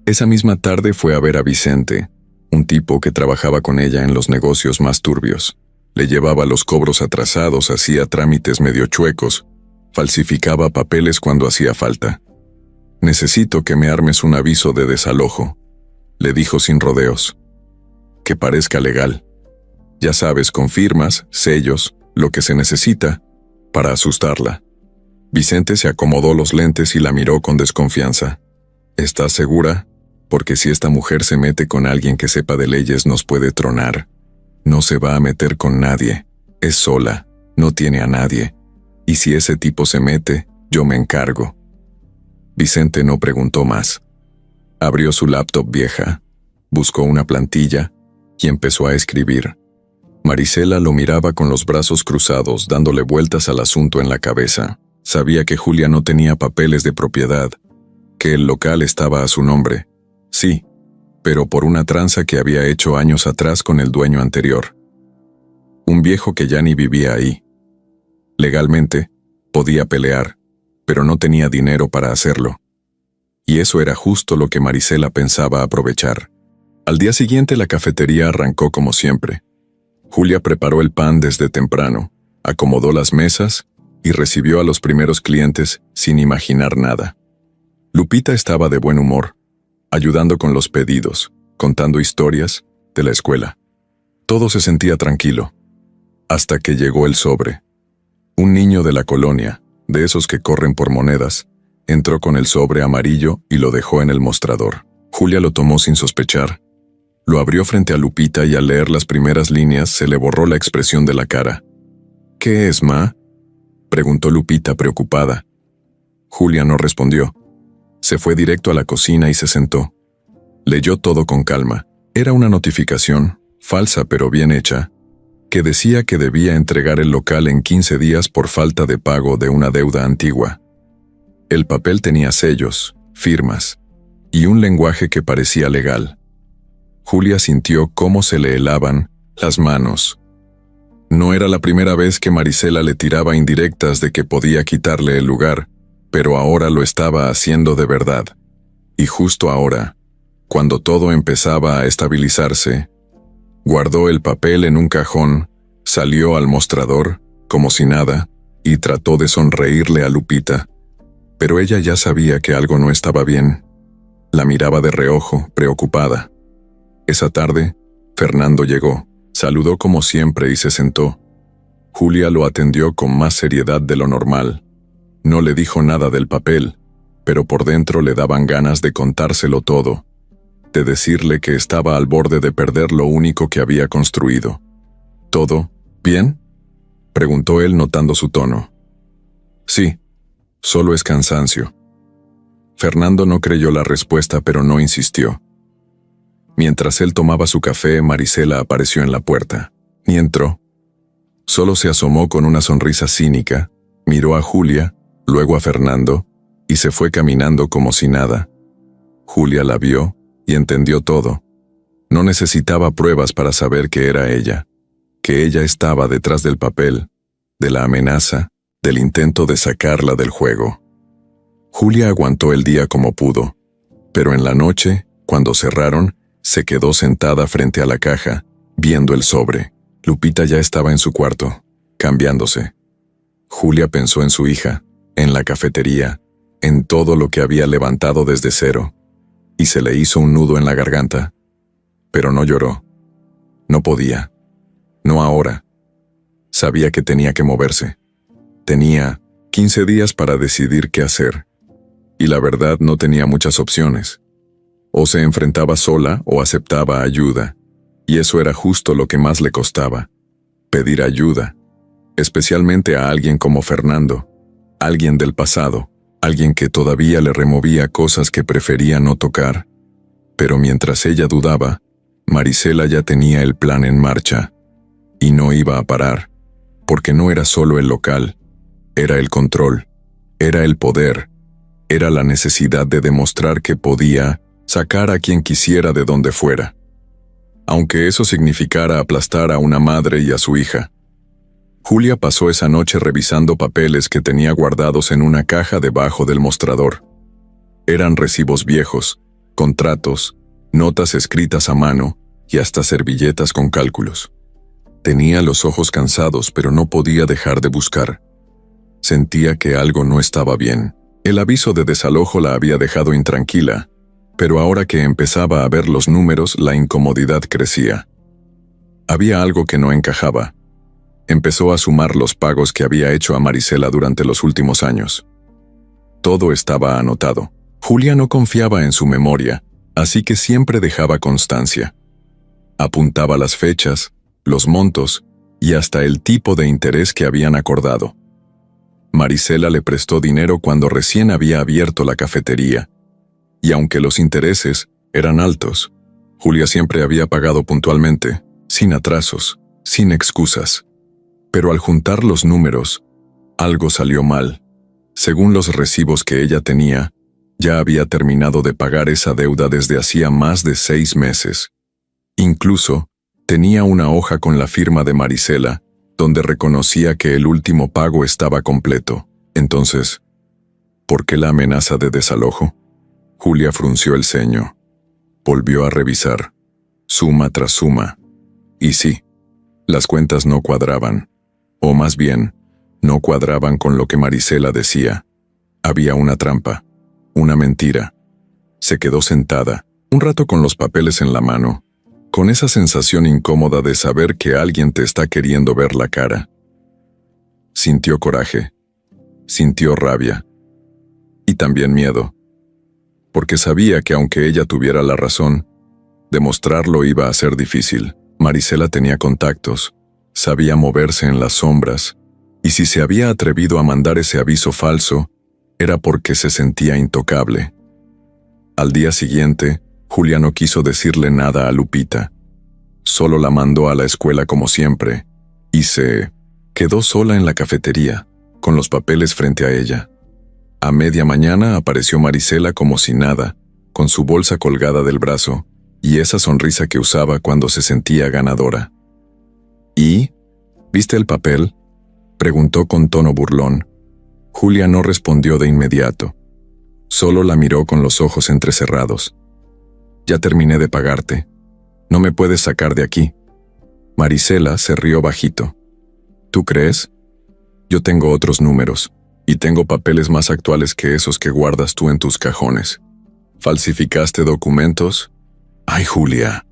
Esa misma tarde fue a ver a Vicente, un tipo que trabajaba con ella en los negocios más turbios. Le llevaba los cobros atrasados, hacía trámites medio chuecos, falsificaba papeles cuando hacía falta. «Necesito que me armes un aviso de desalojo», le dijo sin rodeos. «Que parezca legal. Ya sabes, con firmas, sellos, lo que se necesita, para asustarla». Vicente se acomodó los lentes y la miró con desconfianza. «¿Estás segura? Porque si esta mujer se mete con alguien que sepa de leyes nos puede tronar. No se va a meter con nadie. Es sola, no tiene a nadie. Y si ese tipo se mete, yo me encargo». Vicente no preguntó más. Abrió su laptop vieja, buscó una plantilla y empezó a escribir. Marisela lo miraba con los brazos cruzados, dándole vueltas al asunto en la cabeza. Sabía que Julia no tenía papeles de propiedad, que el local estaba a su nombre. Sí, pero por una tranza que había hecho años atrás con el dueño anterior. Un viejo que ya ni vivía ahí. Legalmente, podía pelear, pero no tenía dinero para hacerlo. Y eso era justo lo que Marisela pensaba aprovechar. Al día siguiente la cafetería arrancó como siempre. Julia preparó el pan desde temprano, acomodó las mesas y recibió a los primeros clientes sin imaginar nada. Lupita estaba de buen humor, ayudando con los pedidos, contando historias de la escuela. Todo se sentía tranquilo, hasta que llegó el sobre. Un niño de la colonia, de esos que corren por monedas, entró con el sobre amarillo y lo dejó en el mostrador. Julia lo tomó sin sospechar. Lo abrió frente a Lupita y al leer las primeras líneas se le borró la expresión de la cara. «¿Qué es, ma?», preguntó Lupita preocupada. Julia no respondió. Se fue directo a la cocina y se sentó. Leyó todo con calma. Era una notificación, falsa pero bien hecha, que decía que debía entregar el local en 15 días por falta de pago de una deuda antigua. El papel tenía sellos, firmas y un lenguaje que parecía legal. Julia sintió cómo se le helaban las manos. No era la primera vez que Marisela le tiraba indirectas de que podía quitarle el lugar, pero ahora lo estaba haciendo de verdad. Y justo ahora, cuando todo empezaba a estabilizarse, guardó el papel en un cajón, salió al mostrador, como si nada, y trató de sonreírle a Lupita, pero ella ya sabía que algo no estaba bien. La miraba de reojo, preocupada. Esa tarde, Fernando llegó, saludó como siempre y se sentó. Julia lo atendió con más seriedad de lo normal. No le dijo nada del papel, pero por dentro le daban ganas de contárselo todo, de decirle que estaba al borde de perder lo único que había construido. ¿Todo bien?, preguntó él notando su tono. Sí, solo es cansancio. Fernando no creyó la respuesta, pero no insistió. Mientras él tomaba su café, Marisela apareció en la puerta. Ni entró. Solo se asomó con una sonrisa cínica, miró a Julia, luego a Fernando, y se fue caminando como si nada. Julia la vio y entendió todo. No necesitaba pruebas para saber que era ella, que ella estaba detrás del papel, de la amenaza, del intento de sacarla del juego. Julia aguantó el día como pudo, pero en la noche, cuando cerraron, se quedó sentada frente a la caja, viendo el sobre. Lupita ya estaba en su cuarto, cambiándose. Julia pensó en su hija, en la cafetería, en todo lo que había levantado desde cero, y se le hizo un nudo en la garganta. Pero no lloró. No podía. No ahora. Sabía que tenía que moverse. Tenía 15 días para decidir qué hacer. Y la verdad no tenía muchas opciones. O se enfrentaba sola o aceptaba ayuda. Y eso era justo lo que más le costaba. Pedir ayuda. Especialmente a alguien como Fernando. Alguien del pasado. Alguien que todavía le removía cosas que prefería no tocar. Pero mientras ella dudaba, Marisela ya tenía el plan en marcha. Y no iba a parar. Porque no era solo el local. Era el control. Era el poder. Era la necesidad de demostrar que podía sacar a quien quisiera de donde fuera. Aunque eso significara aplastar a una madre y a su hija. Julia pasó esa noche revisando papeles que tenía guardados en una caja debajo del mostrador. Eran recibos viejos, contratos, notas escritas a mano y hasta servilletas con cálculos. Tenía los ojos cansados, pero no podía dejar de buscar. Sentía que algo no estaba bien. El aviso de desalojo la había dejado intranquila, pero ahora que empezaba a ver los números, la incomodidad crecía. Había algo que no encajaba. Empezó a sumar los pagos que había hecho a Marisela durante los últimos años. Todo estaba anotado. Julia no confiaba en su memoria, así que siempre dejaba constancia. Apuntaba las fechas, los montos y hasta el tipo de interés que habían acordado. Marisela le prestó dinero cuando recién había abierto la cafetería, y aunque los intereses eran altos, Julia siempre había pagado puntualmente, sin atrasos, sin excusas. Pero al juntar los números, algo salió mal. Según los recibos que ella tenía, ya había terminado de pagar esa deuda desde hacía más de 6 meses. Incluso, tenía una hoja con la firma de Marisela, donde reconocía que el último pago estaba completo. Entonces, ¿por qué la amenaza de desalojo? Julia frunció el ceño. Volvió a revisar, suma tras suma. Y sí, las cuentas no cuadraban. O más bien, no cuadraban con lo que Marisela decía. Había una trampa, una mentira. Se quedó sentada, un rato con los papeles en la mano, con esa sensación incómoda de saber que alguien te está queriendo ver la cara. Sintió coraje, sintió rabia, y también miedo, porque sabía que aunque ella tuviera la razón, demostrarlo iba a ser difícil. Marisela tenía contactos, sabía moverse en las sombras, y si se había atrevido a mandar ese aviso falso, era porque se sentía intocable. Al día siguiente, Julia no quiso decirle nada a Lupita. Solo la mandó a la escuela como siempre, y se quedó sola en la cafetería, con los papeles frente a ella. A media mañana apareció Marisela como si nada, con su bolsa colgada del brazo, y esa sonrisa que usaba cuando se sentía ganadora. ¿Y? ¿Viste el papel?, preguntó con tono burlón. Julia no respondió de inmediato. Solo la miró con los ojos entrecerrados. Ya terminé de pagarte. No me puedes sacar de aquí. Marisela se rió bajito. ¿Tú crees? Yo tengo otros números, y tengo papeles más actuales que esos que guardas tú en tus cajones. ¿Falsificaste documentos? Ay, Julia,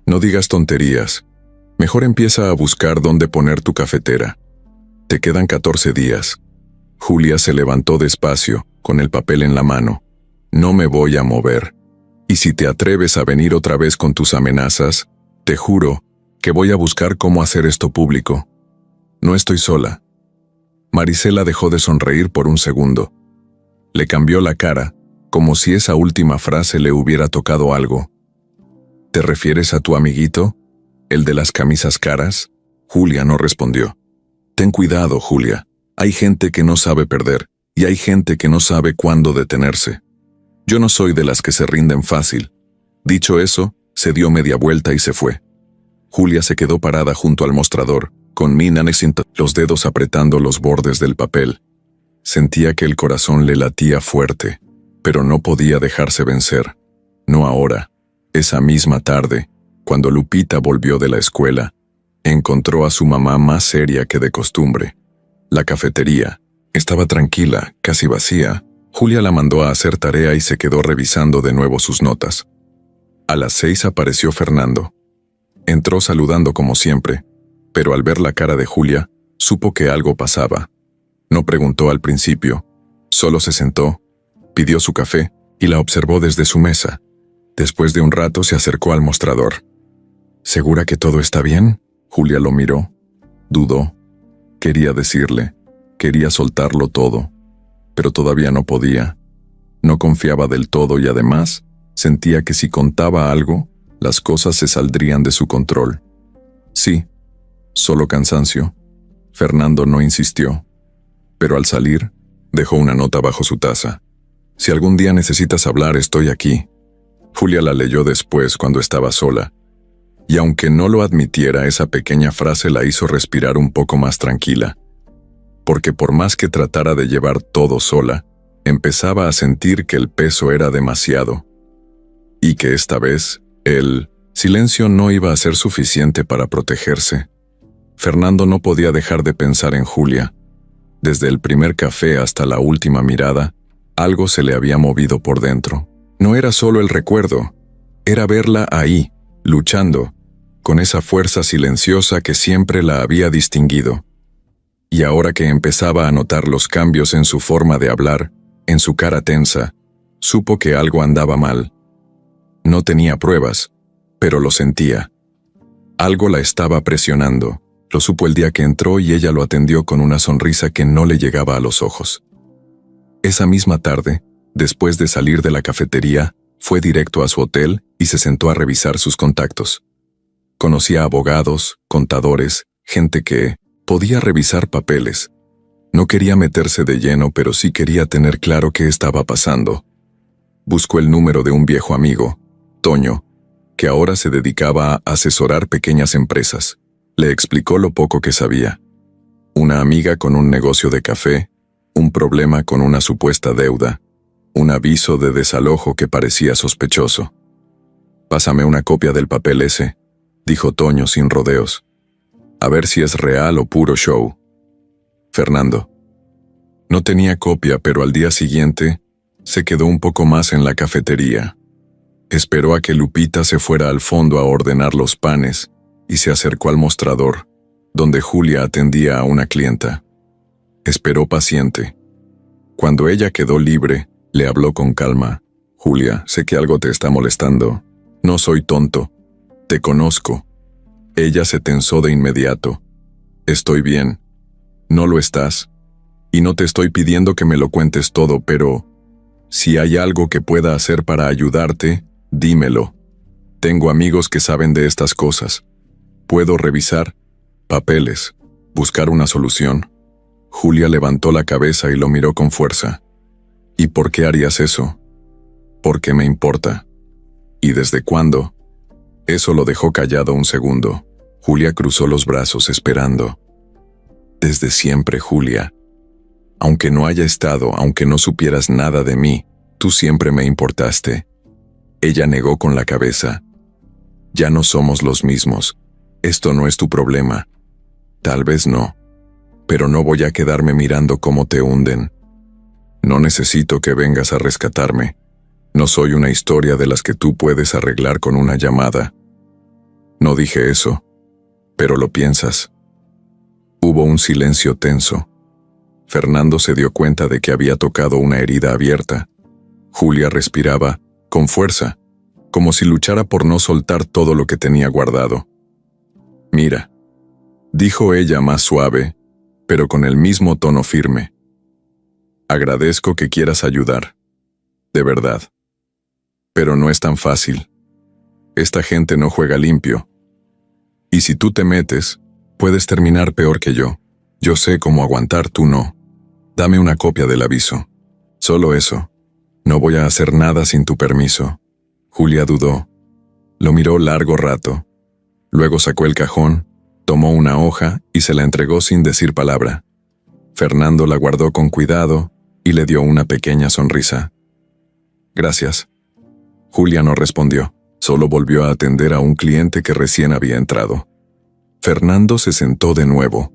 no digas tonterías. Mejor empieza a buscar dónde poner tu cafetera. Te quedan 14 días. Julia se levantó despacio, con el papel en la mano. No me voy a mover. Y si te atreves a venir otra vez con tus amenazas, te juro que voy a buscar cómo hacer esto público. No estoy sola. Marisela dejó de sonreír por un segundo. Le cambió la cara, como si esa última frase le hubiera tocado algo. ¿Te refieres a tu amiguito? ¿El de las camisas caras? Julia no respondió. Ten cuidado, Julia. Hay gente que no sabe perder, y hay gente que no sabe cuándo detenerse. Yo no soy de las que se rinden fácil. Dicho eso, se dio media vuelta y se fue. Julia se quedó parada junto al mostrador, con los dedos apretando los bordes del papel. Sentía que el corazón le latía fuerte, pero no podía dejarse vencer. No ahora. Esa misma tarde, cuando Lupita volvió de la escuela, encontró a su mamá más seria que de costumbre. La cafetería estaba tranquila, casi vacía. Julia la mandó a hacer tarea y se quedó revisando de nuevo sus notas. A las 6 apareció Fernando. Entró saludando como siempre, pero al ver la cara de Julia, supo que algo pasaba. No preguntó al principio, solo se sentó, pidió su café y la observó desde su mesa. Después de un rato se acercó al mostrador. ¿Segura que todo está bien? Julia lo miró, dudó. Quería decirle, quería soltarlo todo, pero todavía no podía. No confiaba del todo y además sentía que si contaba algo, las cosas se saldrían de su control. Sí, solo cansancio. Fernando no insistió, pero al salir, dejó una nota bajo su taza. Si algún día necesitas hablar, estoy aquí. Julia la leyó después cuando estaba sola, y aunque no lo admitiera, esa pequeña frase la hizo respirar un poco más tranquila. Porque por más que tratara de llevar todo sola, empezaba a sentir que el peso era demasiado, y que esta vez, el silencio no iba a ser suficiente para protegerse. Fernando no podía dejar de pensar en Julia. Desde el primer café hasta la última mirada, algo se le había movido por dentro. No era solo el recuerdo, era verla ahí, luchando, con esa fuerza silenciosa que siempre la había distinguido. Y ahora que empezaba a notar los cambios en su forma de hablar, en su cara tensa, supo que algo andaba mal. No tenía pruebas, pero lo sentía. Algo la estaba presionando. Lo supo el día que entró y ella lo atendió con una sonrisa que no le llegaba a los ojos. Esa misma tarde, después de salir de la cafetería, fue directo a su hotel y se sentó a revisar sus contactos. Conocía abogados, contadores, gente que podía revisar papeles. No quería meterse de lleno, pero sí quería tener claro qué estaba pasando. Buscó el número de un viejo amigo, Toño, que ahora se dedicaba a asesorar pequeñas empresas. Le explicó lo poco que sabía. Una amiga con un negocio de café, un problema con una supuesta deuda, un aviso de desalojo que parecía sospechoso. «Pásame una copia del papel ese», dijo Toño sin rodeos. «A ver si es real o puro show». Fernando. No tenía copia, pero al día siguiente se quedó un poco más en la cafetería. Esperó a que Lupita se fuera al fondo a ordenar los panes y se acercó al mostrador, donde Julia atendía a una clienta. Esperó paciente. Cuando ella quedó libre, le habló con calma. «Julia, sé que algo te está molestando. No soy tonto. Te conozco». Ella se tensó de inmediato. «Estoy bien. No lo estás. Y no te estoy pidiendo que me lo cuentes todo, pero si hay algo que pueda hacer para ayudarte, dímelo. Tengo amigos que saben de estas cosas. Puedo revisar papeles, buscar una solución». Julia levantó la cabeza y lo miró con fuerza. «¿Y por qué harías eso?» «Porque me importa». «¿Y desde cuándo?» Eso lo dejó callado un segundo. Julia cruzó los brazos esperando. «Desde siempre, Julia. Aunque no haya estado, aunque no supieras nada de mí, tú siempre me importaste». Ella negó con la cabeza. «Ya no somos los mismos. Esto no es tu problema». «Tal vez no. pero no voy a quedarme mirando cómo te hunden. No necesito que vengas a rescatarme. No soy una historia de las que tú puedes arreglar con una llamada. No dije eso, pero lo piensas. Hubo un silencio tenso. Fernando se dio cuenta de que había tocado una herida abierta. Julia respiraba, con fuerza, como si luchara por no soltar todo lo que tenía guardado. «Mira», dijo ella más suave, pero con el mismo tono firme. «Agradezco que quieras ayudar. De verdad. Pero no es tan fácil. Esta gente no juega limpio. Y si tú te metes, puedes terminar peor que yo. Yo sé cómo aguantar, tú no. Dame una copia del aviso. Solo eso. No voy a hacer nada sin tu permiso». Julia dudó. Lo miró largo rato. Luego sacó el cajón, tomó una hoja y se la entregó sin decir palabra. Fernando la guardó con cuidado y le dio una pequeña sonrisa. «Gracias». Julia no respondió, solo volvió a atender a un cliente que recién había entrado. Fernando se sentó de nuevo.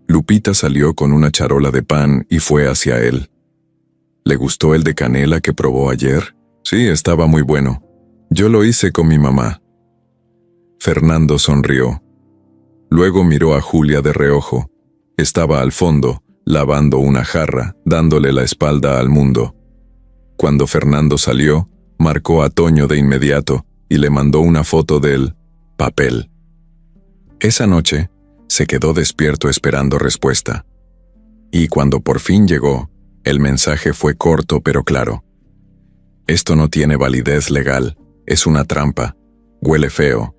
Lupita salió con una charola de pan y fue hacia él. «¿Le gustó el de canela que probó ayer?» «Sí, estaba muy bueno. Yo lo hice con mi mamá». Fernando sonrió. Luego miró a Julia de reojo. Estaba al fondo, lavando una jarra, dándole la espalda al mundo. Cuando Fernando salió, marcó a Toño de inmediato y le mandó una foto del papel. Esa noche, se quedó despierto esperando respuesta. Y cuando por fin llegó, el mensaje fue corto pero claro. «Esto no tiene validez legal, es una trampa, huele feo».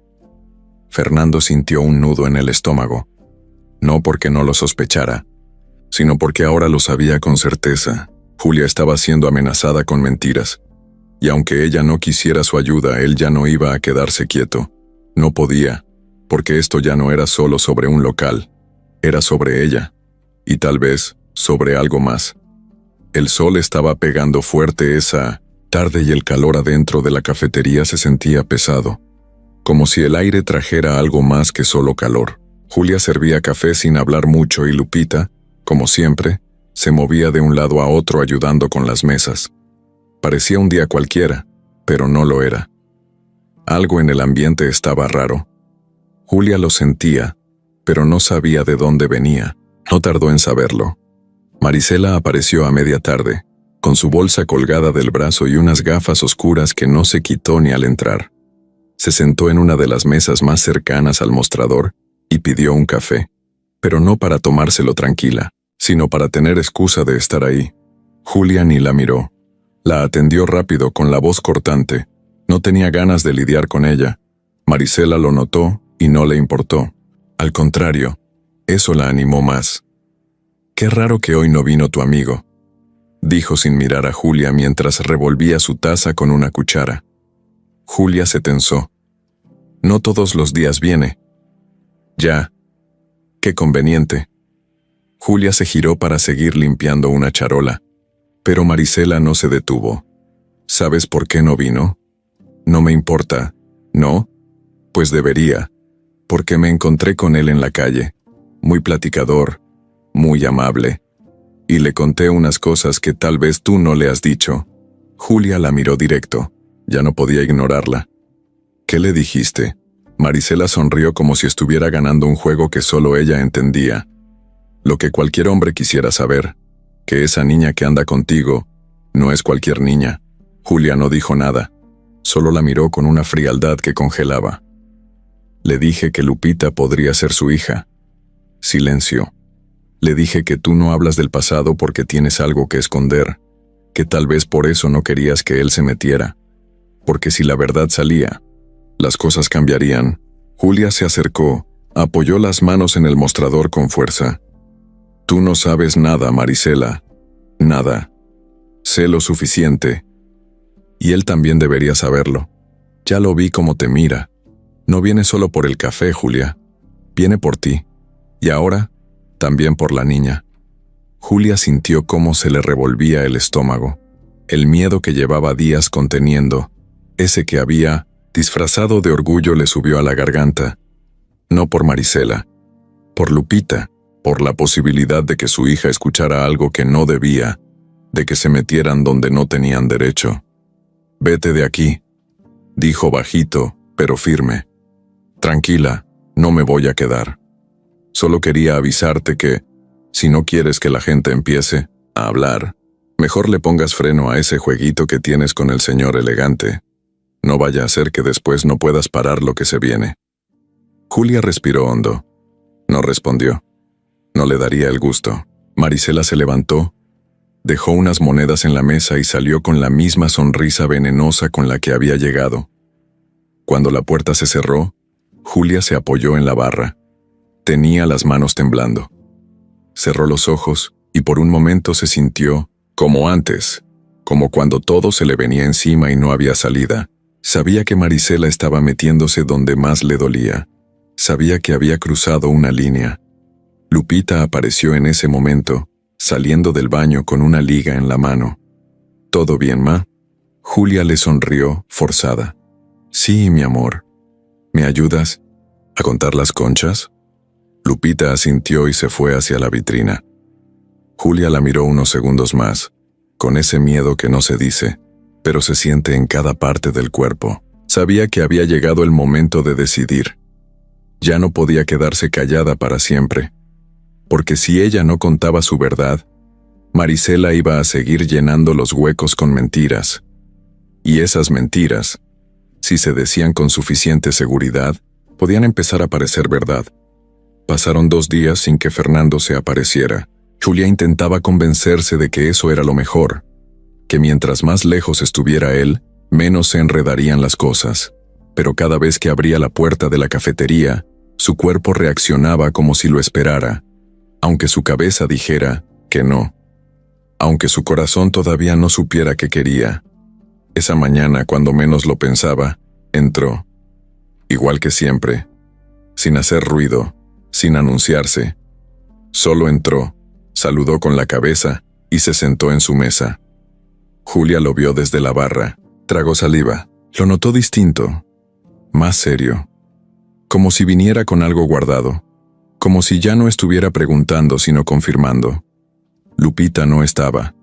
Fernando sintió un nudo en el estómago. No porque no lo sospechara, sino porque ahora lo sabía con certeza. Julia estaba siendo amenazada con mentiras. Y aunque ella no quisiera su ayuda, él ya no iba a quedarse quieto. No podía, porque esto ya no era solo sobre un local. Era sobre ella. Y tal vez, sobre algo más. El sol estaba pegando fuerte esa tarde y el calor adentro de la cafetería se sentía pesado. Como si el aire trajera algo más que solo calor. Julia servía café sin hablar mucho y Lupita, como siempre, se movía de un lado a otro ayudando con las mesas. Parecía un día cualquiera, pero no lo era. Algo en el ambiente estaba raro. Julia lo sentía, pero no sabía de dónde venía. No tardó en saberlo. Marisela apareció a media tarde, con su bolsa colgada del brazo y unas gafas oscuras que no se quitó ni al entrar. Se sentó en una de las mesas más cercanas al mostrador y pidió un café, pero no para tomárselo tranquila, sino para tener excusa de estar ahí. Julia ni la miró. La atendió rápido con la voz cortante. No tenía ganas de lidiar con ella. Marisela lo notó y no le importó. Al contrario, eso la animó más. «Qué raro que hoy no vino tu amigo», dijo sin mirar a Julia mientras revolvía su taza con una cuchara. Julia se tensó. «No todos los días viene». «Ya. Qué conveniente». Julia se giró para seguir limpiando una charola, pero Marisela no se detuvo. «¿Sabes por qué no vino?» «No me importa». «¿No? Pues debería, porque me encontré con él en la calle, muy platicador, muy amable, y le conté unas cosas que tal vez tú no le has dicho». Julia la miró directo. Ya no podía ignorarla. «¿Qué le dijiste?» Marisela sonrió como si estuviera ganando un juego que solo ella entendía. «Lo que cualquier hombre quisiera saber, que esa niña que anda contigo no es cualquier niña». Julia no dijo nada, solo la miró con una frialdad que congelaba. «Le dije que Lupita podría ser su hija». Silencio. «Le dije que tú no hablas del pasado porque tienes algo que esconder, que tal vez por eso no querías que él se metiera. Porque si la verdad salía, las cosas cambiarían». Julia se acercó, apoyó las manos en el mostrador con fuerza. «Tú no sabes nada, Marisela. Nada. Sé lo suficiente. Y él también debería saberlo. Ya lo vi cómo te mira. No viene solo por el café, Julia. Viene por ti. Y ahora, también por la niña». Julia sintió cómo se le revolvía el estómago. El miedo que llevaba días conteniendo, ese que había, disfrazado de orgullo, le subió a la garganta. No por Marisela, por Lupita, por la posibilidad de que su hija escuchara algo que no debía, de que se metieran donde no tenían derecho. «Vete de aquí», dijo bajito, pero firme. «Tranquila, no me voy a quedar. Solo quería avisarte que, si no quieres que la gente empiece a hablar, mejor le pongas freno a ese jueguito que tienes con el señor elegante. No vaya a ser que después no puedas parar lo que se viene». Julia respiró hondo. No respondió. No le daría el gusto. Marisela se levantó, dejó unas monedas en la mesa y salió con la misma sonrisa venenosa con la que había llegado. Cuando la puerta se cerró, Julia se apoyó en la barra. Tenía las manos temblando. Cerró los ojos y por un momento se sintió como antes, como cuando todo se le venía encima y no había salida. Sabía que Marisela estaba metiéndose donde más le dolía. Sabía que había cruzado una línea. Lupita apareció en ese momento, saliendo del baño con una liga en la mano. «¿Todo bien, ma?» Julia le sonrió, forzada. «Sí, mi amor. ¿Me ayudas a contar las conchas?» Lupita asintió y se fue hacia la vitrina. Julia la miró unos segundos más, con ese miedo que no se dice, pero se siente en cada parte del cuerpo. Sabía que había llegado el momento de decidir. Ya no podía quedarse callada para siempre, porque si ella no contaba su verdad, Marisela iba a seguir llenando los huecos con mentiras. Y esas mentiras, si se decían con suficiente seguridad, podían empezar a parecer verdad. Pasaron 2 días sin que Fernando se apareciera. Julia intentaba convencerse de que eso era lo mejor, que mientras más lejos estuviera él, menos se enredarían las cosas. Pero cada vez que abría la puerta de la cafetería, su cuerpo reaccionaba como si lo esperara, aunque su cabeza dijera que no, aunque su corazón todavía no supiera qué quería. Esa mañana, cuando menos lo pensaba, entró, igual que siempre, sin hacer ruido, sin anunciarse. Solo entró, saludó con la cabeza y se sentó en su mesa. Julia lo vio desde la barra, tragó saliva, lo notó distinto, más serio, como si viniera con algo guardado, como si ya no estuviera preguntando sino confirmando. Lupita no estaba.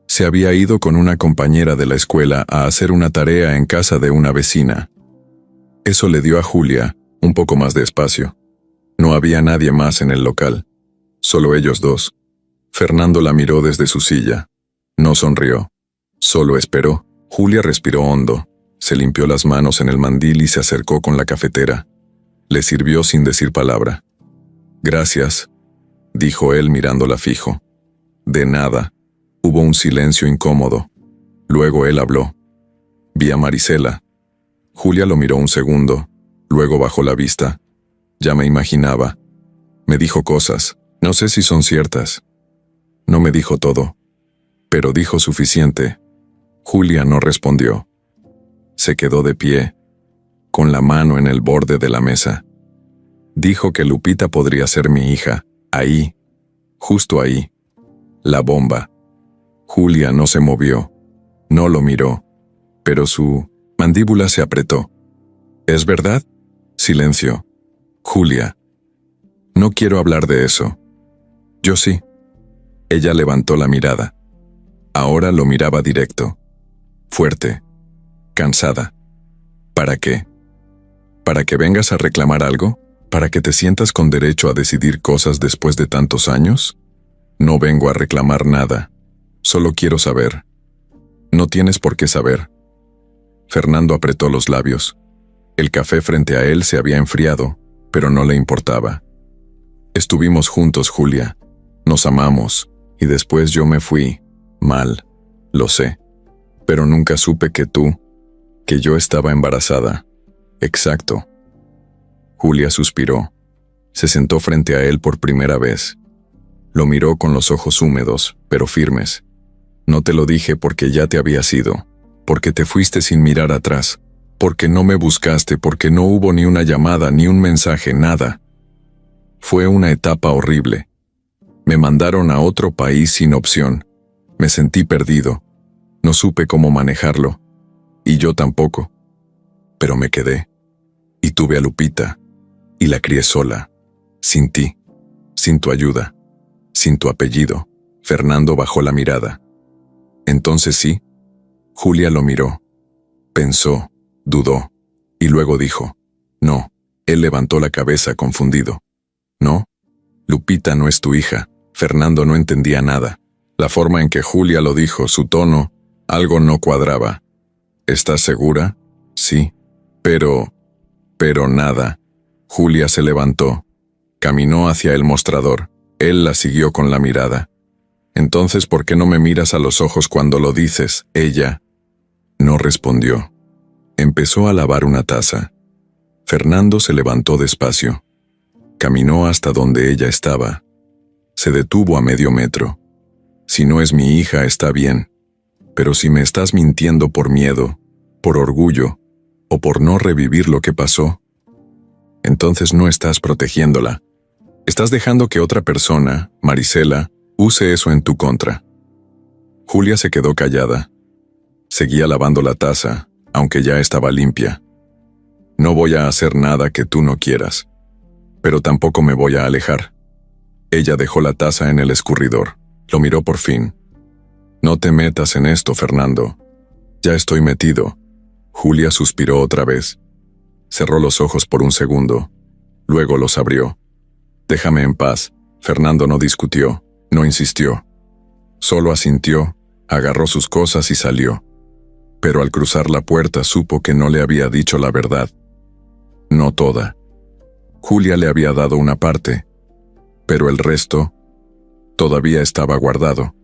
Se había ido con una compañera de la escuela a hacer una tarea en casa de una vecina. Eso le dio a Julia un poco más de espacio. No había nadie más en el local, solo ellos dos. Fernando la miró desde su silla. No sonrió, solo esperó. Julia respiró hondo, se limpió las manos en el mandil y se acercó con la cafetera. Le sirvió sin decir palabra. «Gracias», dijo él mirándola fijo. «De nada». Hubo un silencio incómodo. Luego él habló. «Vi a Marisela». Julia lo miró un segundo, luego bajó la vista. «Ya me imaginaba. Me dijo cosas, no sé si son ciertas. No me dijo todo, pero dijo suficiente». Julia no respondió. Se quedó de pie, con la mano en el borde de la mesa. Dijo que Lupita podría ser mi hija, ahí, justo ahí. La bomba. Julia no se movió, no lo miró, pero su mandíbula se apretó. «¿Es verdad?» Silencio. «Julia, no quiero hablar de eso». «Yo sí». Ella levantó la mirada. Ahora lo miraba directo. Fuerte. Cansada. ¿Para qué? ¿Para que vengas a reclamar algo? ¿Para que te sientas con derecho a decidir cosas después de tantos años? No vengo a reclamar nada. Solo quiero saber. No tienes por qué saber. Fernando apretó los labios. El café frente a él se había enfriado, pero no le importaba. Estuvimos juntos, Julia. Nos amamos, y después yo me fui. Mal. Lo sé. Pero nunca supe que yo estaba embarazada. Exacto. Julia suspiró. Se sentó frente a él por primera vez. Lo miró con los ojos húmedos, pero firmes. No te lo dije porque ya te habías ido, porque te fuiste sin mirar atrás, porque no me buscaste, porque no hubo ni una llamada, ni un mensaje, nada. Fue una etapa horrible. Me mandaron a otro país sin opción. Me sentí perdido. No supe cómo manejarlo. Y yo tampoco. Pero me quedé. Y tuve a Lupita. Y la crié sola. Sin ti. sin tu ayuda, sin tu apellido. Fernando bajó la mirada. Entonces sí. Julia lo miró. Pensó, dudó, y luego dijo, no. Él levantó la cabeza confundido. No, Lupita no es tu hija. Fernando no entendía nada. La forma en que Julia lo dijo, su tono, algo no cuadraba. ¿Estás segura? Sí. Pero nada. Julia se levantó. Caminó hacia el mostrador. Él la siguió con la mirada. Entonces, ¿por qué no me miras a los ojos cuando lo dices? Ella no respondió. Empezó a lavar una taza. Fernando se levantó despacio. Caminó hasta donde ella estaba. Se detuvo a medio metro. Si no es mi hija, está bien. Pero si me estás mintiendo por miedo, por orgullo, o por no revivir lo que pasó, entonces no estás protegiéndola. Estás dejando que otra persona, Marisela, use eso en tu contra. Julia se quedó callada. Seguía lavando la taza, aunque ya estaba limpia. No voy a hacer nada que tú no quieras, pero tampoco me voy a alejar. Ella dejó la taza en el escurridor. Lo miró por fin. No te metas en esto, Fernando. Ya estoy metido. Julia suspiró otra vez. Cerró los ojos por un segundo. Luego los abrió. Déjame en paz. Fernando no discutió, no insistió. Solo asintió, agarró sus cosas y salió. Pero al cruzar la puerta supo que no le había dicho la verdad. No toda. Julia le había dado una parte, pero el resto todavía estaba guardado,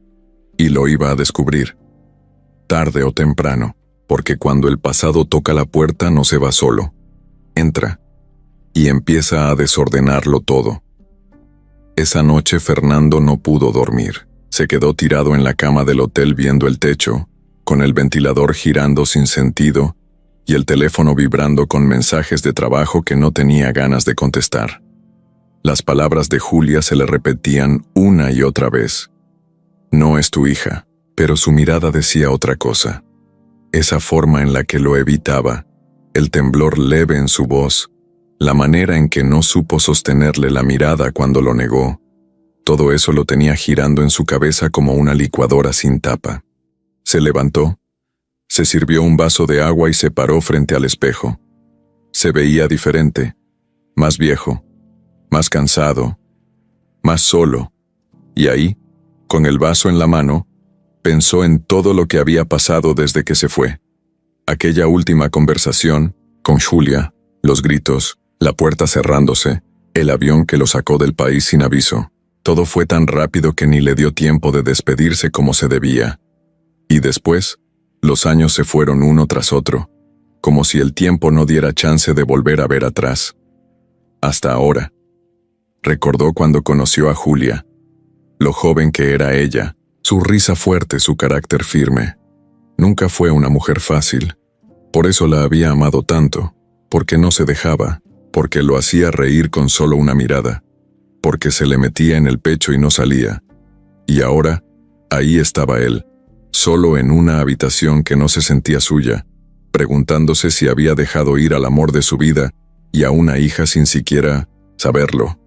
y lo iba a descubrir, tarde o temprano, porque cuando el pasado toca la puerta no se va solo, entra, y empieza a desordenarlo todo. Esa noche Fernando no pudo dormir. Se quedó tirado en la cama del hotel viendo el techo, con el ventilador girando sin sentido y el teléfono vibrando con mensajes de trabajo que no tenía ganas de contestar. Las palabras de Julia se le repetían una y otra vez. No es tu hija, pero su mirada decía otra cosa. Esa forma en la que lo evitaba, el temblor leve en su voz, la manera en que no supo sostenerle la mirada cuando lo negó, todo eso lo tenía girando en su cabeza como una licuadora sin tapa. Se levantó, se sirvió un vaso de agua y se paró frente al espejo. Se veía diferente, más viejo, más cansado, más solo, y ahí, con el vaso en la mano, pensó en todo lo que había pasado desde que se fue. Aquella última conversación, con Julia, los gritos, la puerta cerrándose, el avión que lo sacó del país sin aviso. Todo fue tan rápido que ni le dio tiempo de despedirse como se debía. Y después, los años se fueron uno tras otro, como si el tiempo no diera chance de volver a ver atrás. Hasta ahora. Recordó cuando conoció a Julia, lo joven que era ella, su risa fuerte, su carácter firme. Nunca fue una mujer fácil. Por eso la había amado tanto, porque no se dejaba, porque lo hacía reír con solo una mirada, porque se le metía en el pecho y no salía. Y ahora, ahí estaba él, solo en una habitación que no se sentía suya, preguntándose si había dejado ir al amor de su vida y a una hija sin siquiera saberlo.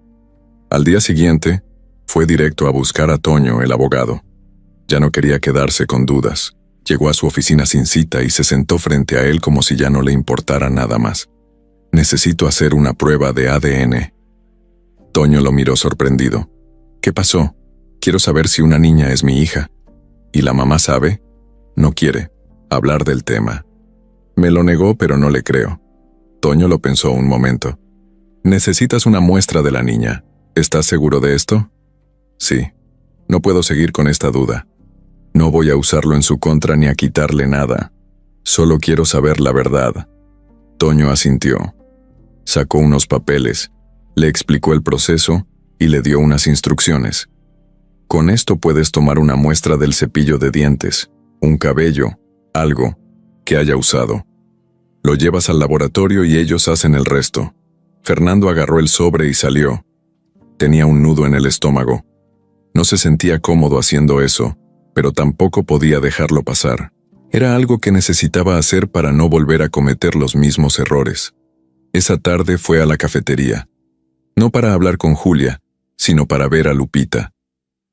Al día siguiente, fue directo a buscar a Toño, el abogado. Ya no quería quedarse con dudas. Llegó a su oficina sin cita y se sentó frente a él como si ya no le importara nada más. Necesito hacer una prueba de ADN. Toño lo miró sorprendido. ¿Qué pasó? Quiero saber si una niña es mi hija. ¿Y la mamá sabe? No quiere hablar del tema. Me lo negó, pero no le creo. Toño lo pensó un momento. Necesitas una muestra de la niña. ¿Estás seguro de esto? Sí. No puedo seguir con esta duda. No voy a usarlo en su contra ni a quitarle nada. Solo quiero saber la verdad. Toño asintió. Sacó unos papeles, le explicó el proceso y le dio unas instrucciones. Con esto puedes tomar una muestra del cepillo de dientes, un cabello, algo que haya usado. Lo llevas al laboratorio y ellos hacen el resto. Fernando agarró el sobre y salió. Tenía un nudo en el estómago. No se sentía cómodo haciendo eso, pero tampoco podía dejarlo pasar. Era algo que necesitaba hacer para no volver a cometer los mismos errores. Esa tarde fue a la cafetería. No para hablar con Julia, sino para ver a Lupita.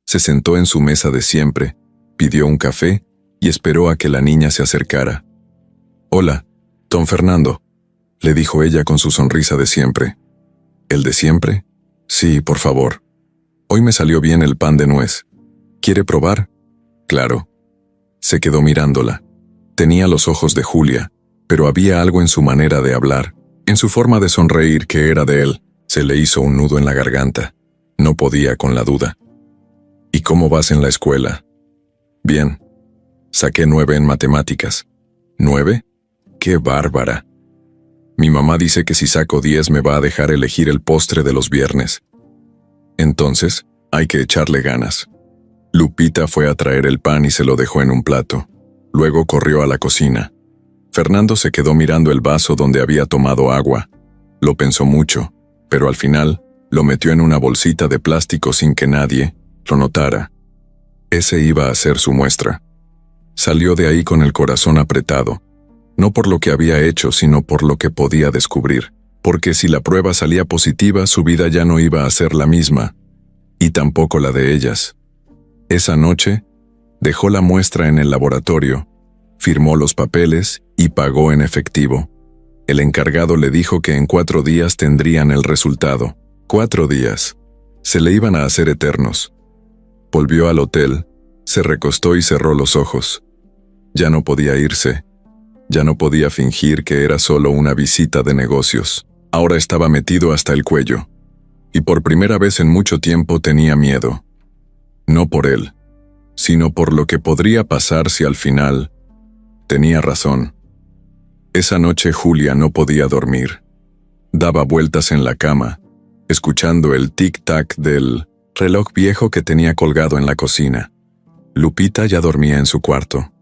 Se sentó en su mesa de siempre, pidió un café y esperó a que la niña se acercara. «Hola, don Fernando», le dijo ella con su sonrisa de siempre. «¿El de siempre? Sí, por favor. Hoy me salió bien el pan de nuez. ¿Quiere probar?» «Claro». Se quedó mirándola. Tenía los ojos de Julia, pero había algo en su manera de hablar, en su forma de sonreír que era de él. Se le hizo un nudo en la garganta. No podía con la duda. «¿Y cómo vas en la escuela?» «Bien. Saqué 9 en matemáticas». «¿9? ¡Qué bárbara!» «Mi mamá dice que si saco 10 me va a dejar elegir el postre de los viernes». «Entonces, hay que echarle ganas». Lupita fue a traer el pan y se lo dejó en un plato. Luego corrió a la cocina. Fernando se quedó mirando el vaso donde había tomado agua. Lo pensó mucho, pero al final lo metió en una bolsita de plástico sin que nadie lo notara. Ese iba a ser su muestra. Salió de ahí con el corazón apretado, no por lo que había hecho, sino por lo que podía descubrir, porque si la prueba salía positiva, su vida ya no iba a ser la misma, y tampoco la de ellas. Esa noche, dejó la muestra en el laboratorio, firmó los papeles y pagó en efectivo. El encargado le dijo que en 4 días tendrían el resultado. 4 días. Se le iban a hacer eternos. Volvió al hotel, se recostó y cerró los ojos. Ya no podía irse. Ya no podía fingir que era solo una visita de negocios. Ahora estaba metido hasta el cuello. Y por primera vez en mucho tiempo tenía miedo. No por él, sino por lo que podría pasar si al final... Tenía razón. Esa noche Julia no podía dormir. Daba vueltas en la cama, escuchando el tic-tac del reloj viejo que tenía colgado en la cocina. Lupita ya dormía en su cuarto,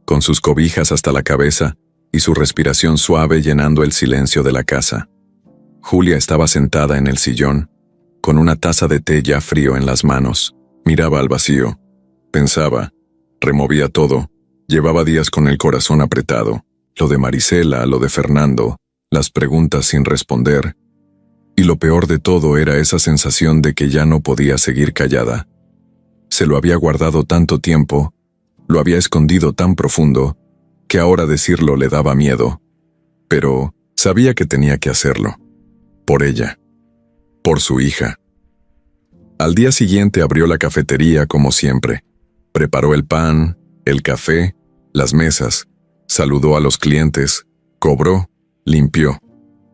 con sus cobijas hasta la cabeza y su respiración suave llenando el silencio de la casa. Julia estaba sentada en el sillón, con una taza de té ya frío en las manos. Miraba al vacío. Pensaba, removía todo. Llevaba días con el corazón apretado, lo de Marisela, lo de Fernando, las preguntas sin responder. Y lo peor de todo era esa sensación de que ya no podía seguir callada. Se lo había guardado tanto tiempo, lo había escondido tan profundo, que ahora decirlo le daba miedo. Pero sabía que tenía que hacerlo. Por ella. Por su hija. Al día siguiente abrió la cafetería como siempre. Preparó el pan, el café, las mesas, saludó a los clientes, cobró, limpió.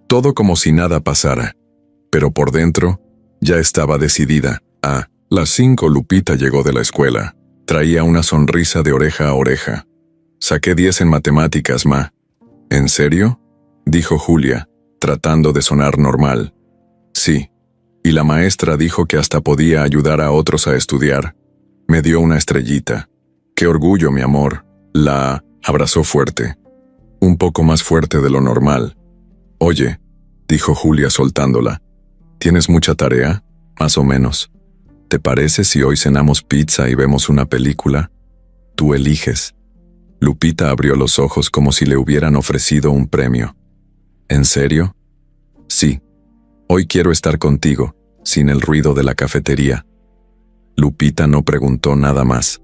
Todo como si nada pasara. Pero por dentro, ya estaba decidida. A las 5 Lupita llegó de la escuela. Traía una sonrisa de oreja a oreja. «Saqué 10 en matemáticas, ma». «¿En serio?», dijo Julia, tratando de sonar normal. «Sí. Y la maestra dijo que hasta podía ayudar a otros a estudiar. Me dio una estrellita. ¡Qué orgullo, mi amor!». La abrazó fuerte, un poco más fuerte de lo normal. «Oye», dijo Julia soltándola, «¿tienes mucha tarea? Más o menos. ¿Te parece si hoy cenamos pizza y vemos una película? Tú eliges». Lupita abrió los ojos como si le hubieran ofrecido un premio. «¿En serio?». «Sí. Hoy quiero estar contigo, sin el ruido de la cafetería». Lupita no preguntó nada más.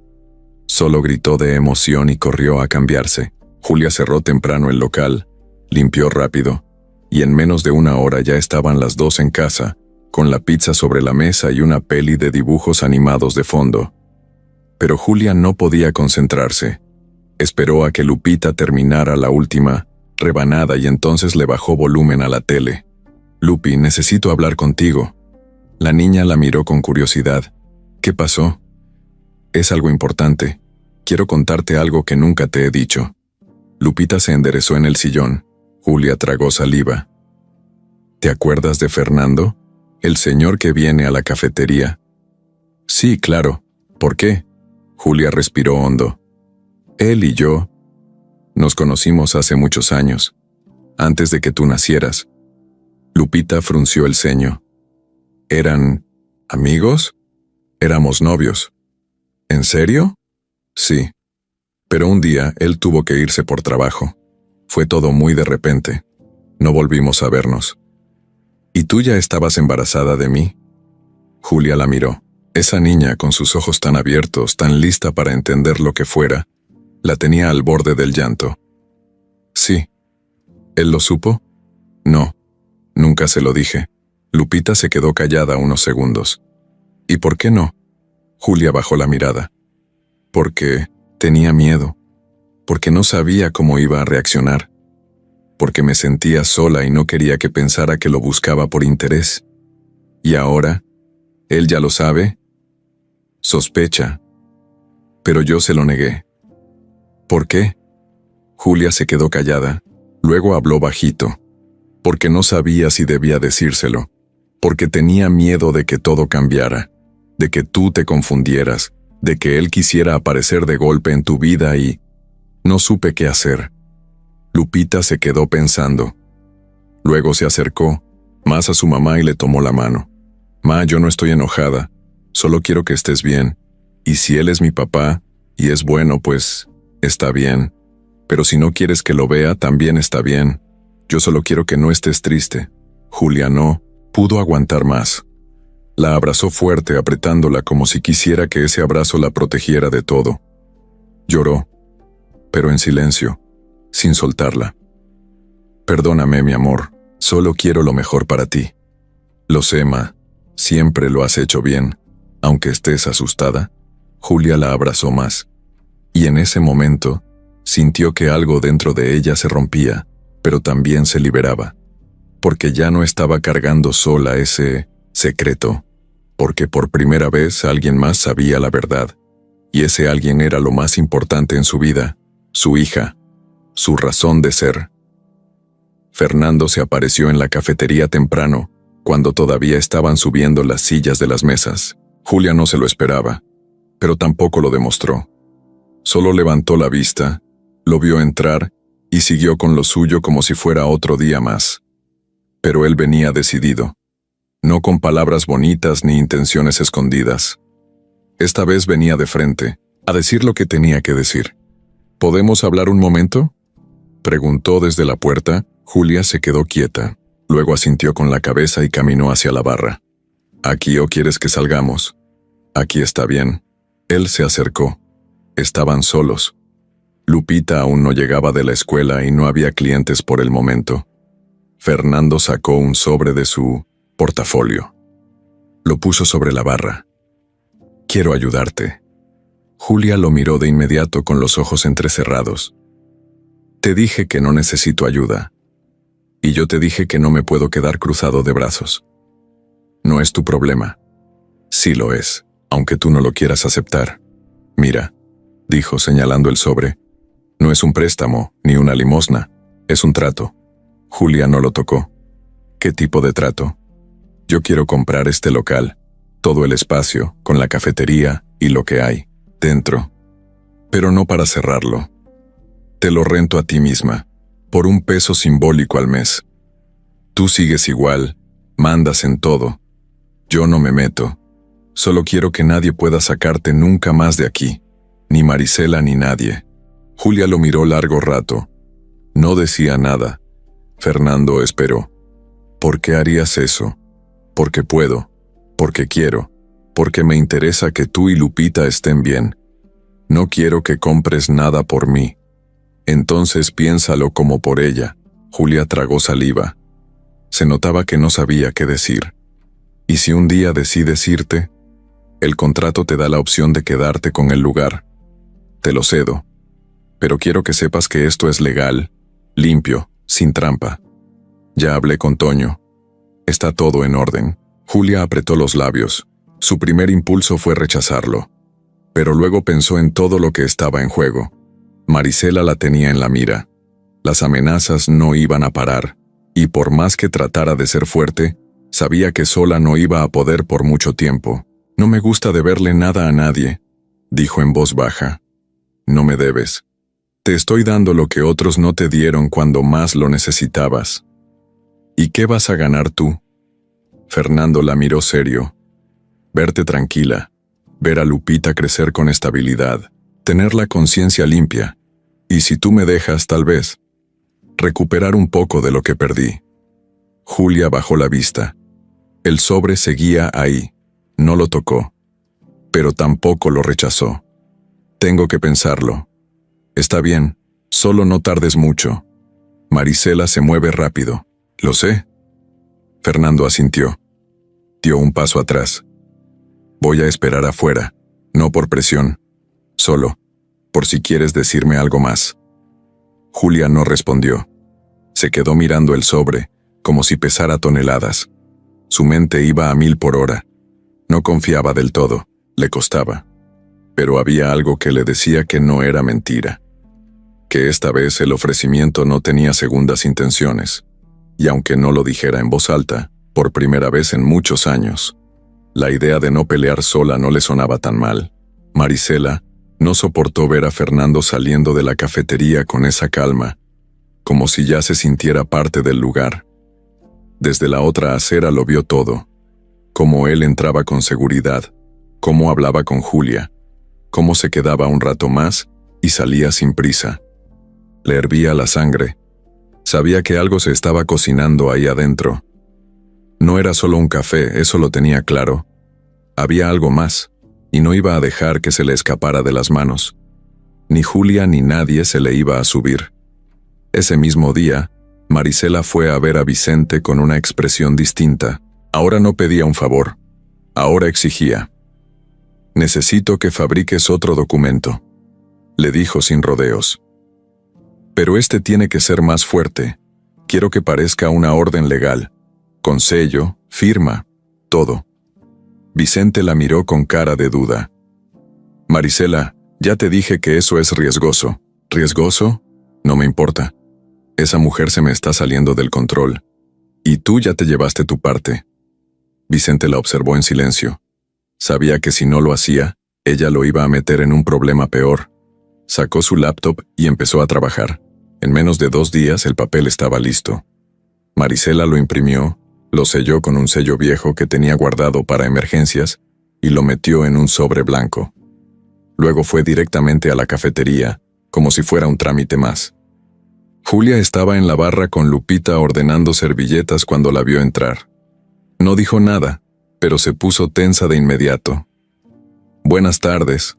Solo gritó de emoción y corrió a cambiarse. Julia cerró temprano el local, limpió rápido, y en menos de 1 hora ya estaban las 2 en casa, con la pizza sobre la mesa y una peli de dibujos animados de fondo. Pero Julia no podía concentrarse. Esperó a que Lupita terminara la última rebanada y entonces le bajó volumen a la tele. «Lupi, necesito hablar contigo». La niña la miró con curiosidad. «¿Qué pasó?». «Es algo importante. Quiero contarte algo que nunca te he dicho». Lupita se enderezó en el sillón. Julia tragó saliva. «¿Te acuerdas de Fernando? El señor que viene a la cafetería». «Sí, claro. ¿Por qué?». Julia respiró hondo. «Él y yo nos conocimos hace muchos años, antes de que tú nacieras». Lupita frunció el ceño. «¿Eran amigos?». «Éramos novios». «¿En serio?». «Sí. Pero un día él tuvo que irse por trabajo. Fue todo muy de repente. No volvimos a vernos». «¿Y tú ya estabas embarazada de mí?». Julia la miró. Esa niña, con sus ojos tan abiertos, tan lista para entender lo que fuera, la tenía al borde del llanto. Sí. ¿Él lo supo? No. Nunca se lo dije. Lupita se quedó callada unos segundos. ¿Y por qué no? Julia bajó la mirada. Porque tenía miedo. Porque no sabía cómo iba a reaccionar. Porque me sentía sola y no quería que pensara que lo buscaba por interés. ¿Y ahora? ¿Él ya lo sabe? Sospecha. Pero yo se lo negué. ¿Por qué? Julia se quedó callada, luego habló bajito. Porque no sabía si debía decírselo. Porque tenía miedo de que todo cambiara, de que tú te confundieras, de que él quisiera aparecer de golpe en tu vida y... No supe qué hacer. Lupita se quedó pensando. Luego se acercó más a su mamá y le tomó la mano. Ma, yo no estoy enojada, solo quiero que estés bien. Y si él es mi papá, y es bueno, pues, está bien. Pero si no quieres que lo vea, también está bien. Yo solo quiero que no estés triste. Julia no pudo aguantar más. La abrazó fuerte, apretándola como si quisiera que ese abrazo la protegiera de todo. Lloró, pero en silencio, sin soltarla. Perdóname, mi amor, solo quiero lo mejor para ti. Lo sé, Ma, siempre lo has hecho bien, aunque estés asustada. Julia la abrazó más. Y en ese momento, sintió que algo dentro de ella se rompía, pero también se liberaba. Porque ya no estaba cargando sola ese secreto. Porque por primera vez alguien más sabía la verdad. Y ese alguien era lo más importante en su vida, su hija, su razón de ser. Fernando se apareció en la cafetería temprano, cuando todavía estaban subiendo las sillas de las mesas. Julia no se lo esperaba, pero tampoco lo demostró. Solo levantó la vista, lo vio entrar y siguió con lo suyo como si fuera otro día más. Pero él venía decidido, no con palabras bonitas ni intenciones escondidas. Esta vez venía de frente, a decir lo que tenía que decir. ¿Podemos hablar un momento?, preguntó desde la puerta. Julia se quedó quieta, luego asintió con la cabeza y caminó hacia la barra. ¿Aquí o quieres que salgamos? Aquí está bien. Él se acercó. Estaban solos. Lupita aún no llegaba de la escuela y no había clientes por el momento. Fernando sacó un sobre de su portafolio. Lo puso sobre la barra. Quiero ayudarte. Julia lo miró de inmediato con los ojos entrecerrados. Te dije que no necesito ayuda. Y yo te dije que no me puedo quedar cruzado de brazos. No es tu problema. Sí lo es, aunque tú no lo quieras aceptar. Mira, dijo señalando el sobre. No es un préstamo, ni una limosna. Es un trato. Julia no lo tocó. ¿Qué tipo de trato? Yo quiero comprar este local, todo el espacio, con la cafetería y lo que hay dentro. Pero no para cerrarlo. Te lo rento a ti misma, por un peso simbólico al mes. Tú sigues igual, mandas en todo. Yo no me meto. Solo quiero que nadie pueda sacarte nunca más de aquí, ni Marisela ni nadie. Julia lo miró largo rato. No decía nada. Fernando esperó. ¿Por qué harías eso? Porque puedo, porque quiero, porque me interesa que tú y Lupita estén bien. No quiero que compres nada por mí. Entonces piénsalo como por ella. Julia tragó saliva. Se notaba que no sabía qué decir. ¿Y si un día decides irte? El contrato te da la opción de quedarte con el lugar. Te lo cedo. Pero quiero que sepas que esto es legal, limpio, sin trampa. Ya hablé con Toño. Está todo en orden. Julia apretó los labios. Su primer impulso fue rechazarlo. Pero luego pensó en todo lo que estaba en juego. Marisela la tenía en la mira. Las amenazas no iban a parar, y por más que tratara de ser fuerte, sabía que sola no iba a poder por mucho tiempo. No me gusta deberle nada a nadie, dijo en voz baja. No me debes. Te estoy dando lo que otros no te dieron cuando más lo necesitabas. ¿Y qué vas a ganar tú? Fernando la miró serio. Verte tranquila, ver a Lupita crecer con estabilidad, tener la conciencia limpia, y si tú me dejas, tal vez, recuperar un poco de lo que perdí. Julia bajó la vista. El sobre seguía ahí. No lo tocó, pero tampoco lo rechazó. Tengo que pensarlo. Está bien, solo no tardes mucho. Marisela se mueve rápido. Lo sé. Fernando asintió. Dio un paso atrás. Voy a esperar afuera, no por presión, solo, por si quieres decirme algo más. Julia no respondió. Se quedó mirando el sobre, como si pesara toneladas. Su mente iba a 1000 por hora. No confiaba del todo, le costaba. Pero había algo que le decía que no era mentira. Que esta vez el ofrecimiento no tenía segundas intenciones. Y aunque no lo dijera en voz alta, por primera vez en muchos años, la idea de no pelear sola no le sonaba tan mal. Marisela no soportó ver a Fernando saliendo de la cafetería con esa calma, como si ya se sintiera parte del lugar. Desde la otra acera lo vio todo. Cómo él entraba con seguridad, cómo hablaba con Julia, cómo se quedaba un rato más y salía sin prisa. Le hervía la sangre. Sabía que algo se estaba cocinando ahí adentro. No era solo un café, eso lo tenía claro. Había algo más, y no iba a dejar que se le escapara de las manos. Ni Julia ni nadie se le iba a subir. Ese mismo día, Marisela fue a ver a Vicente con una expresión distinta. Ahora no pedía un favor, ahora exigía. Necesito que fabriques otro documento, le dijo sin rodeos. Pero este tiene que ser más fuerte. Quiero que parezca una orden legal, con sello, firma, todo. Vicente la miró con cara de duda. Marisela, ya te dije que eso es riesgoso. ¿Riesgoso? No me importa. Esa mujer se me está saliendo del control. Y tú ya te llevaste tu parte. Vicente la observó en silencio. Sabía que si no lo hacía, ella lo iba a meter en un problema peor. Sacó su laptop y empezó a trabajar. En menos de 2 días el papel estaba listo. Marisela lo imprimió, lo selló con un sello viejo que tenía guardado para emergencias y lo metió en un sobre blanco. Luego fue directamente a la cafetería, como si fuera un trámite más. Julia estaba en la barra con Lupita ordenando servilletas cuando la vio entrar. No dijo nada, pero se puso tensa de inmediato. «Buenas tardes»,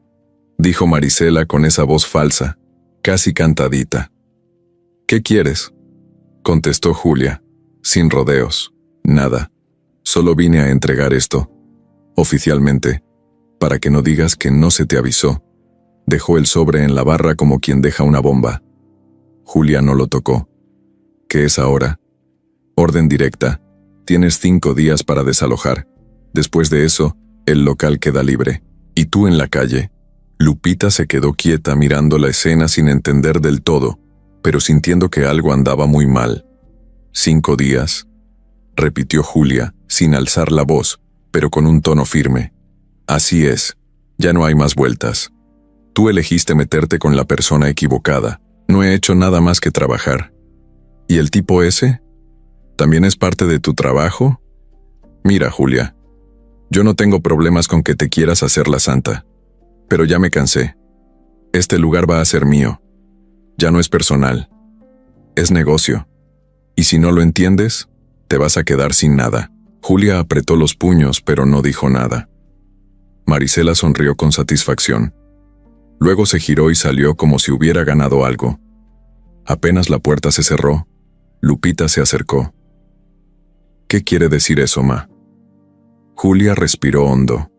dijo Marisela con esa voz falsa, casi cantadita. «¿Qué quieres?», contestó Julia, sin rodeos. «Nada, solo vine a entregar esto, oficialmente, para que no digas que no se te avisó». Dejó el sobre en la barra como quien deja una bomba. Julia no lo tocó. «¿Qué es ahora?». «Orden directa. Tienes 5 días para desalojar. Después de eso, el local queda libre. ¿Y tú en la calle?». Lupita se quedó quieta mirando la escena sin entender del todo, pero sintiendo que algo andaba muy mal. «¿5 días?», repitió Julia, sin alzar la voz, pero con un tono firme. «Así es. Ya no hay más vueltas. Tú elegiste meterte con la persona equivocada. No he hecho nada más que trabajar. ¿Y el tipo ese? ¿También es parte de tu trabajo? Mira, Julia, yo no tengo problemas con que te quieras hacer la santa, pero ya me cansé. Este lugar va a ser mío. Ya no es personal. Es negocio. Y si no lo entiendes, te vas a quedar sin nada». Julia apretó los puños, pero no dijo nada. Marisela sonrió con satisfacción. Luego se giró y salió como si hubiera ganado algo. Apenas la puerta se cerró, Lupita se acercó. «¿Qué quiere decir eso, ma?». Julia respiró hondo.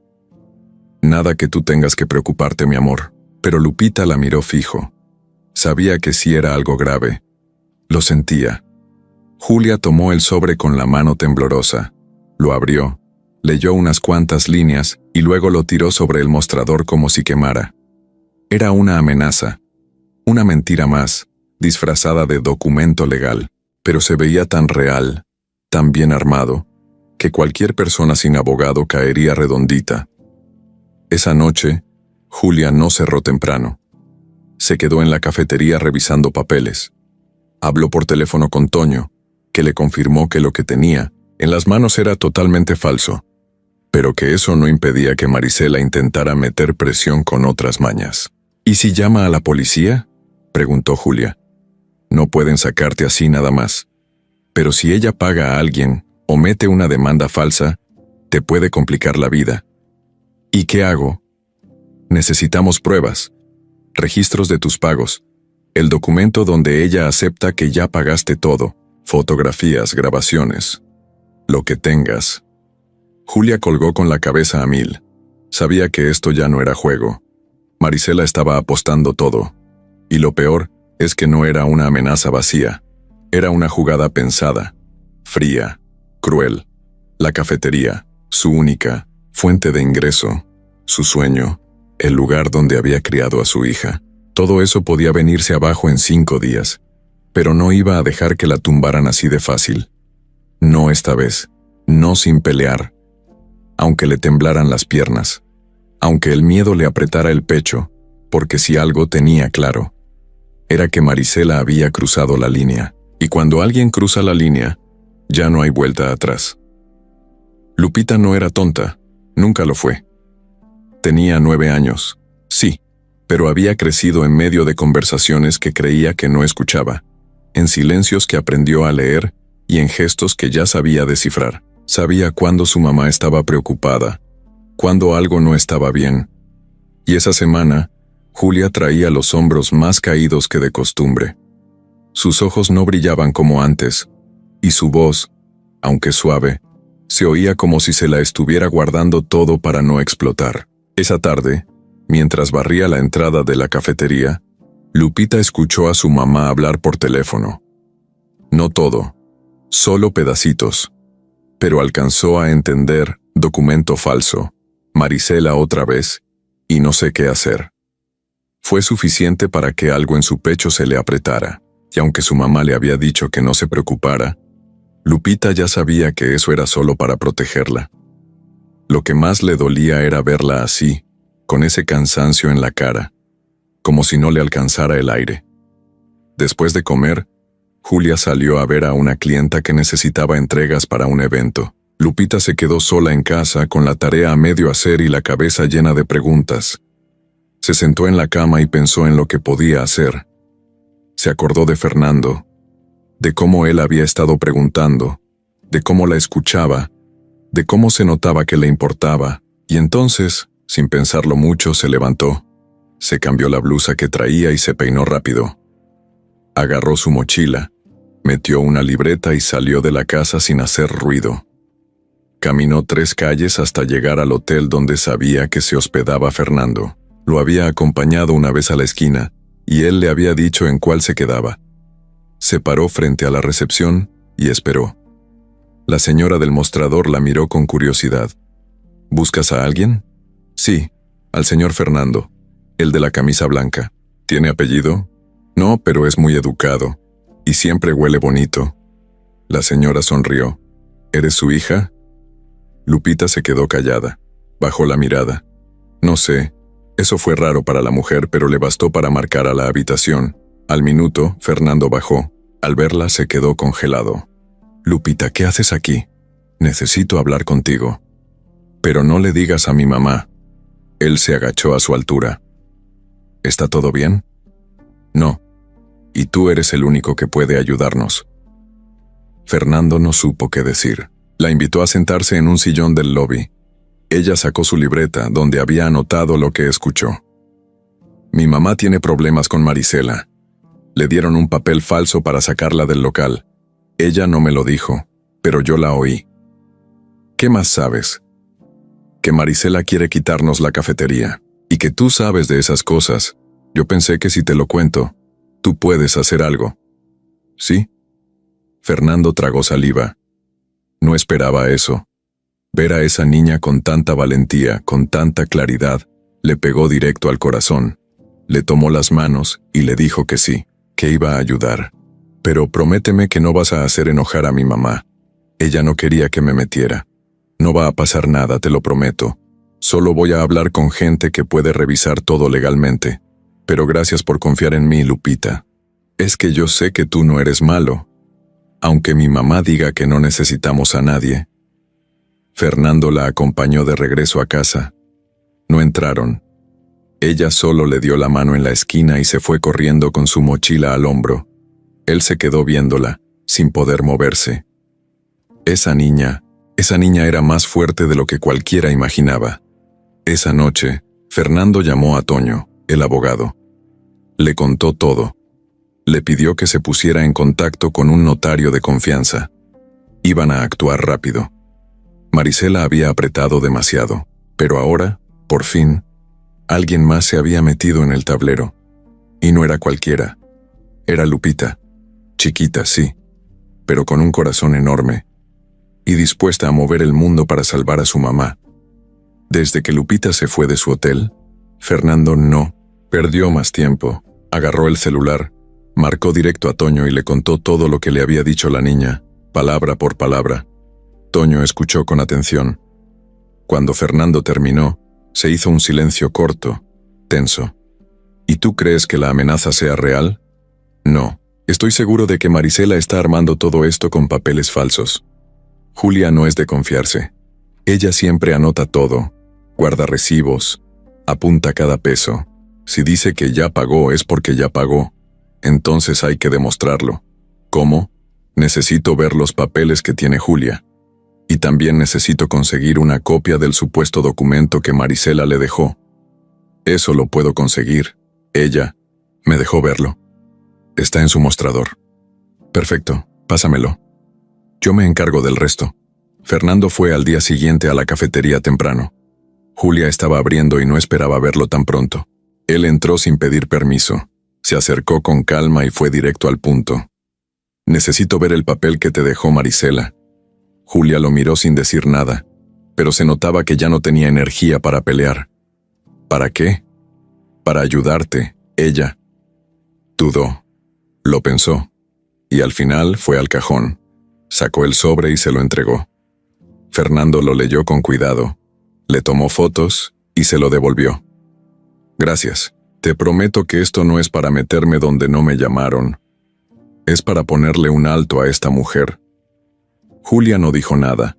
«Nada que tú tengas que preocuparte, mi amor». Pero Lupita la miró fijo. Sabía que sí era algo grave. Lo sentía. Julia tomó el sobre con la mano temblorosa. Lo abrió, leyó unas cuantas líneas y luego lo tiró sobre el mostrador como si quemara. Era una amenaza. Una mentira más, disfrazada de documento legal, pero se veía tan real, tan bien armado, que cualquier persona sin abogado caería redondita. Esa noche, Julia no cerró temprano. Se quedó en la cafetería revisando papeles. Habló por teléfono con Toño, que le confirmó que lo que tenía en las manos era totalmente falso, pero que eso no impedía que Marisela intentara meter presión con otras mañas. «¿Y si llama a la policía?», preguntó Julia. «No pueden sacarte así nada más. Pero si ella paga a alguien o mete una demanda falsa, te puede complicar la vida». ¿Y qué hago? Necesitamos pruebas, registros de tus pagos, el documento donde ella acepta que ya pagaste todo, fotografías, grabaciones, lo que tengas. Julia colgó con la cabeza a mil. Sabía que esto ya no era juego. Marisela estaba apostando todo. Y lo peor es que no era una amenaza vacía. Era una jugada pensada, fría, cruel. La cafetería, su única fuente de ingreso, su sueño, el lugar donde había criado a su hija. Todo eso podía venirse abajo en 5 días, pero no iba a dejar que la tumbaran así de fácil. No esta vez, no sin pelear. Aunque le temblaran las piernas, aunque el miedo le apretara el pecho, porque si algo tenía claro, era que Marisela había cruzado la línea, y cuando alguien cruza la línea, ya no hay vuelta atrás. Lupita no era tonta, nunca lo fue. Tenía 9 años, sí, pero había crecido en medio de conversaciones que creía que no escuchaba, en silencios que aprendió a leer y en gestos que ya sabía descifrar. Sabía cuándo su mamá estaba preocupada, cuándo algo no estaba bien. Y esa semana, Julia traía los hombros más caídos que de costumbre. Sus ojos no brillaban como antes, y su voz, aunque suave, se oía como si se la estuviera guardando todo para no explotar. Esa tarde, mientras barría la entrada de la cafetería, Lupita escuchó a su mamá hablar por teléfono. No todo, solo pedacitos. Pero alcanzó a entender: documento falso, Marisela otra vez, y no sé qué hacer. Fue suficiente para que algo en su pecho se le apretara, y aunque su mamá le había dicho que no se preocupara, Lupita ya sabía que eso era solo para protegerla. Lo que más le dolía era verla así, con ese cansancio en la cara, como si no le alcanzara el aire. Después de comer, Julia salió a ver a una clienta que necesitaba entregas para un evento. Lupita se quedó sola en casa con la tarea a medio hacer y la cabeza llena de preguntas. Se sentó en la cama y pensó en lo que podía hacer. Se acordó de Fernando, de cómo él había estado preguntando, de cómo la escuchaba, de cómo se notaba que le importaba, y entonces, sin pensarlo mucho, se levantó, se cambió la blusa que traía y se peinó rápido. Agarró su mochila, metió una libreta y salió de la casa sin hacer ruido. Caminó 3 calles hasta llegar al hotel donde sabía que se hospedaba Fernando. Lo había acompañado una vez a la esquina, y él le había dicho en cuál se quedaba. Se paró frente a la recepción y esperó. La señora del mostrador la miró con curiosidad. ¿Buscas a alguien? Sí, al señor Fernando, el de la camisa blanca. ¿Tiene apellido? No, pero es muy educado, y siempre huele bonito. La señora sonrió. ¿Eres su hija? Lupita se quedó callada. Bajó la mirada. No sé, eso fue raro para la mujer, pero le bastó para marcar a la habitación. Al minuto, Fernando bajó. Al verla, se quedó congelado. Lupita, ¿qué haces aquí? Necesito hablar contigo. Pero no le digas a mi mamá. Él se agachó a su altura. ¿Está todo bien? No. Y tú eres el único que puede ayudarnos. Fernando no supo qué decir. La invitó a sentarse en un sillón del lobby. Ella sacó su libreta, donde había anotado lo que escuchó. Mi mamá tiene problemas con Marisela. Le dieron un papel falso para sacarla del local. Ella no me lo dijo, pero yo la oí. ¿Qué más sabes? Que Marisela quiere quitarnos la cafetería, y que tú sabes de esas cosas. Yo pensé que si te lo cuento, tú puedes hacer algo. ¿Sí? Fernando tragó saliva. No esperaba eso. Ver a esa niña con tanta valentía, con tanta claridad, le pegó directo al corazón. Le tomó las manos y le dijo que sí, que iba a ayudar. Pero prométeme que no vas a hacer enojar a mi mamá. Ella no quería que me metiera. No va a pasar nada, te lo prometo. Solo voy a hablar con gente que puede revisar todo legalmente. Pero gracias por confiar en mí, Lupita. Es que yo sé que tú no eres malo. Aunque mi mamá diga que no necesitamos a nadie. Fernando la acompañó de regreso a casa. No entraron. Ella solo le dio la mano en la esquina y se fue corriendo con su mochila al hombro. Él se quedó viéndola, sin poder moverse. Esa niña era más fuerte de lo que cualquiera imaginaba. Esa noche, Fernando llamó a Toño, el abogado. Le contó todo. Le pidió que se pusiera en contacto con un notario de confianza. Iban a actuar rápido. Marisela había apretado demasiado, pero ahora, por fin, alguien más se había metido en el tablero. Y no era cualquiera. Era Lupita. Chiquita, sí, pero con un corazón enorme. Y dispuesta a mover el mundo para salvar a su mamá. Desde que Lupita se fue de su hotel, Fernando no perdió más tiempo. Agarró el celular, marcó directo a Toño y le contó todo lo que le había dicho la niña, palabra por palabra. Toño escuchó con atención. Cuando Fernando terminó, se hizo un silencio corto, tenso. ¿Y tú crees que la amenaza sea real? No. Estoy seguro de que Marisela está armando todo esto con papeles falsos. Julia no es de confiarse. Ella siempre anota todo, guarda recibos, apunta cada peso. Si dice que ya pagó es porque ya pagó. Entonces hay que demostrarlo. ¿Cómo? Necesito ver los papeles que tiene Julia. Y también necesito conseguir una copia del supuesto documento que Marisela le dejó. Eso lo puedo conseguir. Ella me dejó verlo. Está en su mostrador. Perfecto, pásamelo. Yo me encargo del resto. Fernando fue al día siguiente a la cafetería temprano. Julia estaba abriendo y no esperaba verlo tan pronto. Él entró sin pedir permiso. Se acercó con calma y fue directo al punto. Necesito ver el papel que te dejó Marisela. Julia lo miró sin decir nada, pero se notaba que ya no tenía energía para pelear. ¿Para qué? Para ayudarte, ella. Dudó. Lo pensó. Y al final fue al cajón. Sacó el sobre y se lo entregó. Fernando lo leyó con cuidado. Le tomó fotos y se lo devolvió. Gracias. Te prometo que esto no es para meterme donde no me llamaron. Es para ponerle un alto a esta mujer. Julia no dijo nada.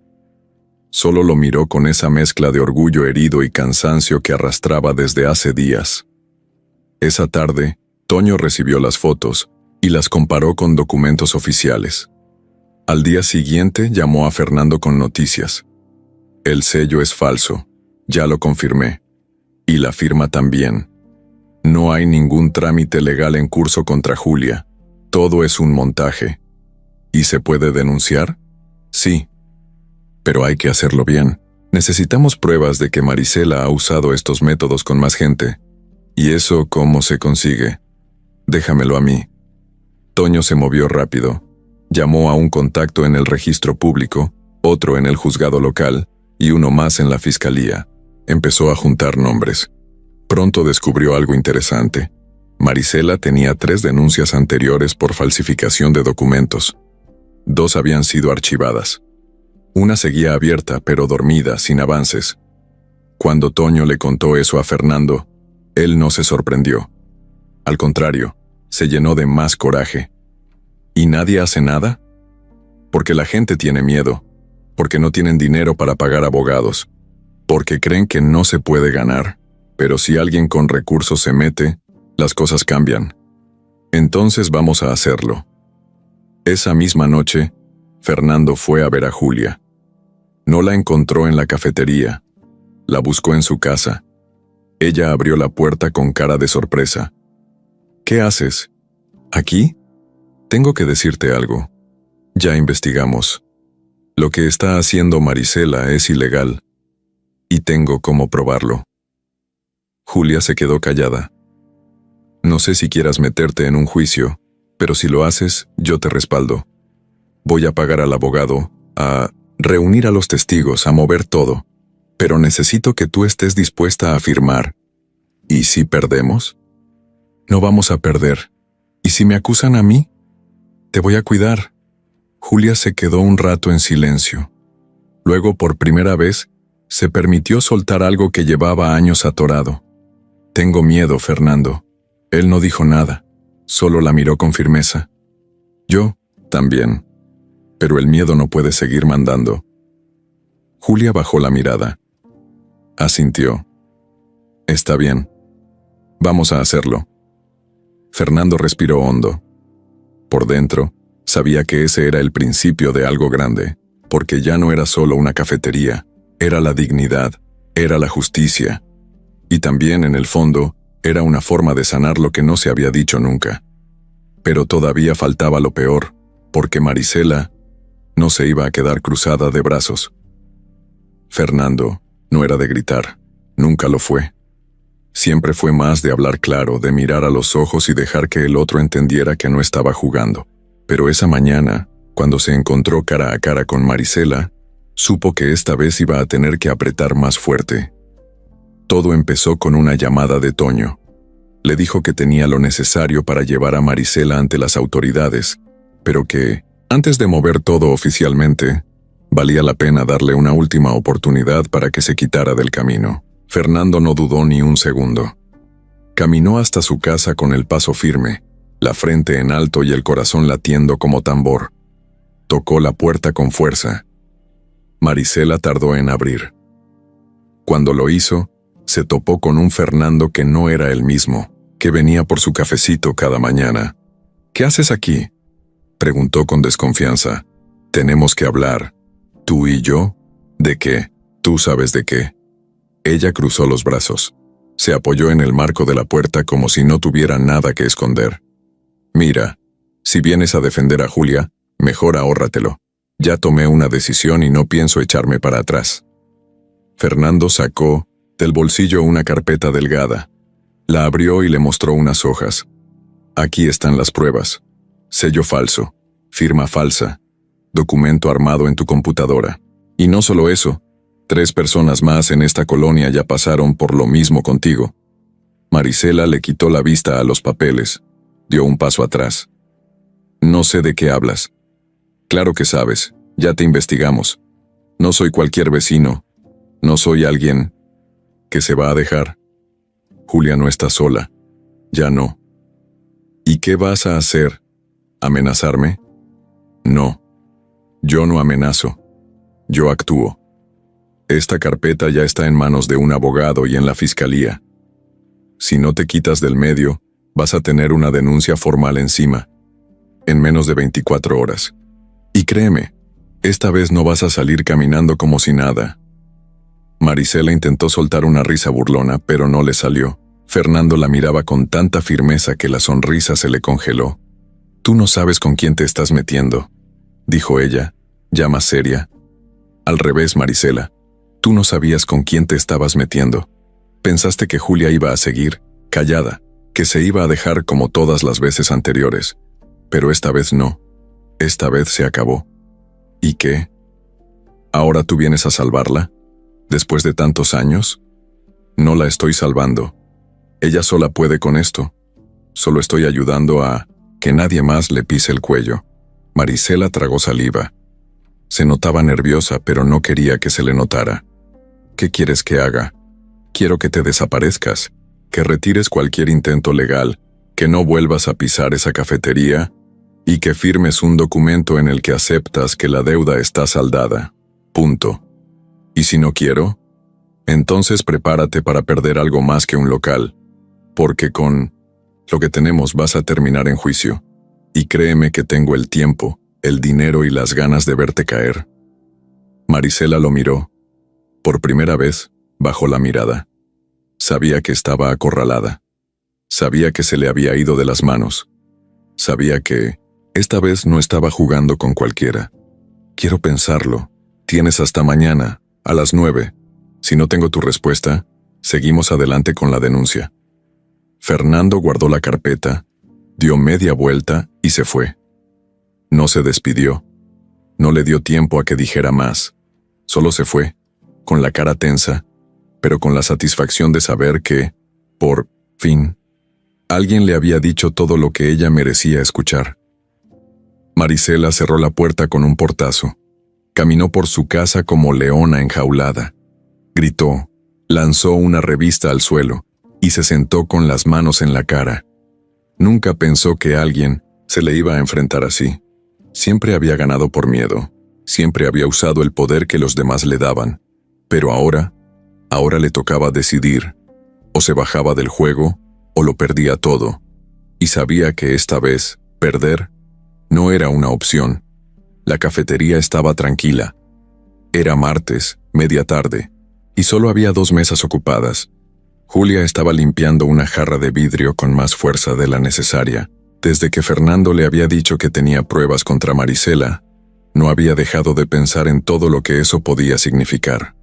Solo lo miró con esa mezcla de orgullo herido y cansancio que arrastraba desde hace días. Esa tarde, Toño recibió las fotos y las comparó con documentos oficiales. Al día siguiente llamó a Fernando con noticias. El sello es falso, ya lo confirmé. Y la firma también. No hay ningún trámite legal en curso contra Julia. Todo es un montaje. ¿Y se puede denunciar? Sí. Pero hay que hacerlo bien. Necesitamos pruebas de que Marisela ha usado estos métodos con más gente. ¿Y eso cómo se consigue? Déjamelo a mí. Toño se movió rápido. Llamó a un contacto en el registro público, otro en el juzgado local y uno más en la fiscalía. Empezó a juntar nombres. Pronto descubrió algo interesante. Marisela tenía 3 denuncias anteriores por falsificación de documentos. 2 habían sido archivadas. Una seguía abierta, pero dormida, sin avances. Cuando Toño le contó eso a Fernando, él no se sorprendió. Al contrario, se llenó de más coraje. ¿Y nadie hace nada? Porque la gente tiene miedo, porque no tienen dinero para pagar abogados, porque creen que no se puede ganar. Pero si alguien con recursos se mete, las cosas cambian. Entonces vamos a hacerlo. Esa misma noche, Fernando fue a ver a Julia. No la encontró en la cafetería. La buscó en su casa. Ella abrió la puerta con cara de sorpresa. ¿Qué haces? ¿Aquí? Tengo que decirte algo. Ya investigamos. Lo que está haciendo Marisela es ilegal. Y tengo cómo probarlo. Julia se quedó callada. No sé si quieras meterte en un juicio, pero si lo haces, yo te respaldo. Voy a pagar al abogado, a reunir a los testigos, a mover todo. Pero necesito que tú estés dispuesta a firmar. ¿Y si perdemos? No vamos a perder. ¿Y si me acusan a mí? Te voy a cuidar. Julia se quedó un rato en silencio. Luego, por primera vez, se permitió soltar algo que llevaba años atorado. Tengo miedo, Fernando. Él no dijo nada, solo la miró con firmeza. Yo, también. Pero el miedo no puede seguir mandando. Julia bajó la mirada. Asintió. Está bien. Vamos a hacerlo. Fernando respiró hondo. Por dentro, sabía que ese era el principio de algo grande, porque ya no era solo una cafetería, era la dignidad, Era la justicia. Y también, en el fondo, era una forma de sanar lo que no se había dicho nunca. Pero todavía faltaba lo peor, porque Marisela no se iba a quedar cruzada de brazos. Fernando no era de gritar, nunca lo fue. Siempre fue más de hablar claro, de mirar a los ojos y dejar que el otro entendiera que no estaba jugando. Pero esa mañana, cuando se encontró cara a cara con Marisela, supo que esta vez iba a tener que apretar más fuerte. Todo empezó con una llamada de Toño. Le dijo que tenía lo necesario para llevar a Marisela ante las autoridades, pero que, antes de mover todo oficialmente, valía la pena darle una última oportunidad para que se quitara del camino. Fernando no dudó ni un segundo. Caminó hasta su casa con el paso firme, la frente en alto y el corazón latiendo como tambor. Tocó la puerta con fuerza. Marisela tardó en abrir. Cuando lo hizo, se topó con un Fernando que no era el mismo, que venía por su cafecito cada mañana. «¿Qué haces aquí?», preguntó con desconfianza. «Tenemos que hablar. ¿Tú y yo? ¿De qué? Tú sabes de qué». Ella cruzó los brazos. Se apoyó en el marco de la puerta como si no tuviera nada que esconder. «Mira, si vienes a defender a Julia, mejor ahórratelo. Ya tomé una decisión y no pienso echarme para atrás». Fernando sacó del bolsillo una carpeta delgada. La abrió y le mostró unas hojas. «Aquí están las pruebas. Sello falso, firma falsa, documento armado en tu computadora. Y no solo eso, 3 personas más en esta colonia ya pasaron por lo mismo contigo». Marisela le quitó la vista a los papeles. Dio un paso atrás. «No sé de qué hablas». «Claro que sabes, ya te investigamos. No soy cualquier vecino. No soy alguien que se va a dejar. Julia no está sola. Ya no». «¿Y qué vas a hacer? ¿Amenazarme?». «No. Yo no amenazo. Yo actúo. Esta carpeta ya está en manos de un abogado y en la fiscalía. Si no te quitas del medio, vas a tener una denuncia formal encima, en menos de 24 horas. Y créeme, esta vez no vas a salir caminando como si nada». Marisela intentó soltar una risa burlona, pero no le salió. Fernando la miraba con tanta firmeza que la sonrisa se le congeló. «Tú no sabes con quién te estás metiendo», dijo ella, ya más seria. «Al revés, Marisela, tú no sabías con quién te estabas metiendo. Pensaste que Julia iba a seguir, callada, que se iba a dejar como todas las veces anteriores. Pero esta vez no. Esta vez se acabó». «¿Y qué? ¿Ahora tú vienes a salvarla? ¿Después de tantos años?». «No la estoy salvando. Ella sola puede con esto. Solo estoy ayudando a que nadie más le pise el cuello». Marisela tragó saliva. Se notaba nerviosa, pero no quería que se le notara. «¿Qué quieres que haga? Quiero que te desaparezcas, que retires cualquier intento legal, que no vuelvas a pisar esa cafetería y que firmes un documento en el que aceptas que la deuda está saldada. Punto. Y si no quiero, entonces prepárate para perder algo más que un local, porque con lo que tenemos vas a terminar en juicio. Y créeme que tengo el tiempo, el dinero y las ganas de verte caer». Marisela lo miró. Por primera vez, bajó la mirada. Sabía que estaba acorralada. Sabía que se le había ido de las manos. Sabía que esta vez no estaba jugando con cualquiera. «Quiero pensarlo. Tienes hasta mañana, a las 9. Si no tengo tu respuesta, seguimos adelante con la denuncia». Fernando guardó la carpeta, dio media vuelta y se fue. No se despidió. No le dio tiempo a que dijera más. Solo se fue, con la cara tensa, pero con la satisfacción de saber que, por fin, alguien le había dicho todo lo que ella merecía escuchar. Marisela cerró la puerta con un portazo. Caminó por su casa como leona enjaulada. Gritó, lanzó una revista al suelo y se sentó con las manos en la cara. Nunca pensó que alguien se le iba a enfrentar así. Siempre había ganado por miedo. Siempre había usado el poder que los demás le daban. Pero ahora le tocaba decidir. O se bajaba del juego o lo perdía todo. Y sabía que esta vez, perder, no era una opción. La cafetería estaba tranquila. Era martes, media tarde. y solo había 2 mesas ocupadas. Julia estaba limpiando una jarra de vidrio con más fuerza de la necesaria. Desde que Fernando le había dicho que tenía pruebas contra Marisela, no había dejado de pensar en todo lo que eso podía significar.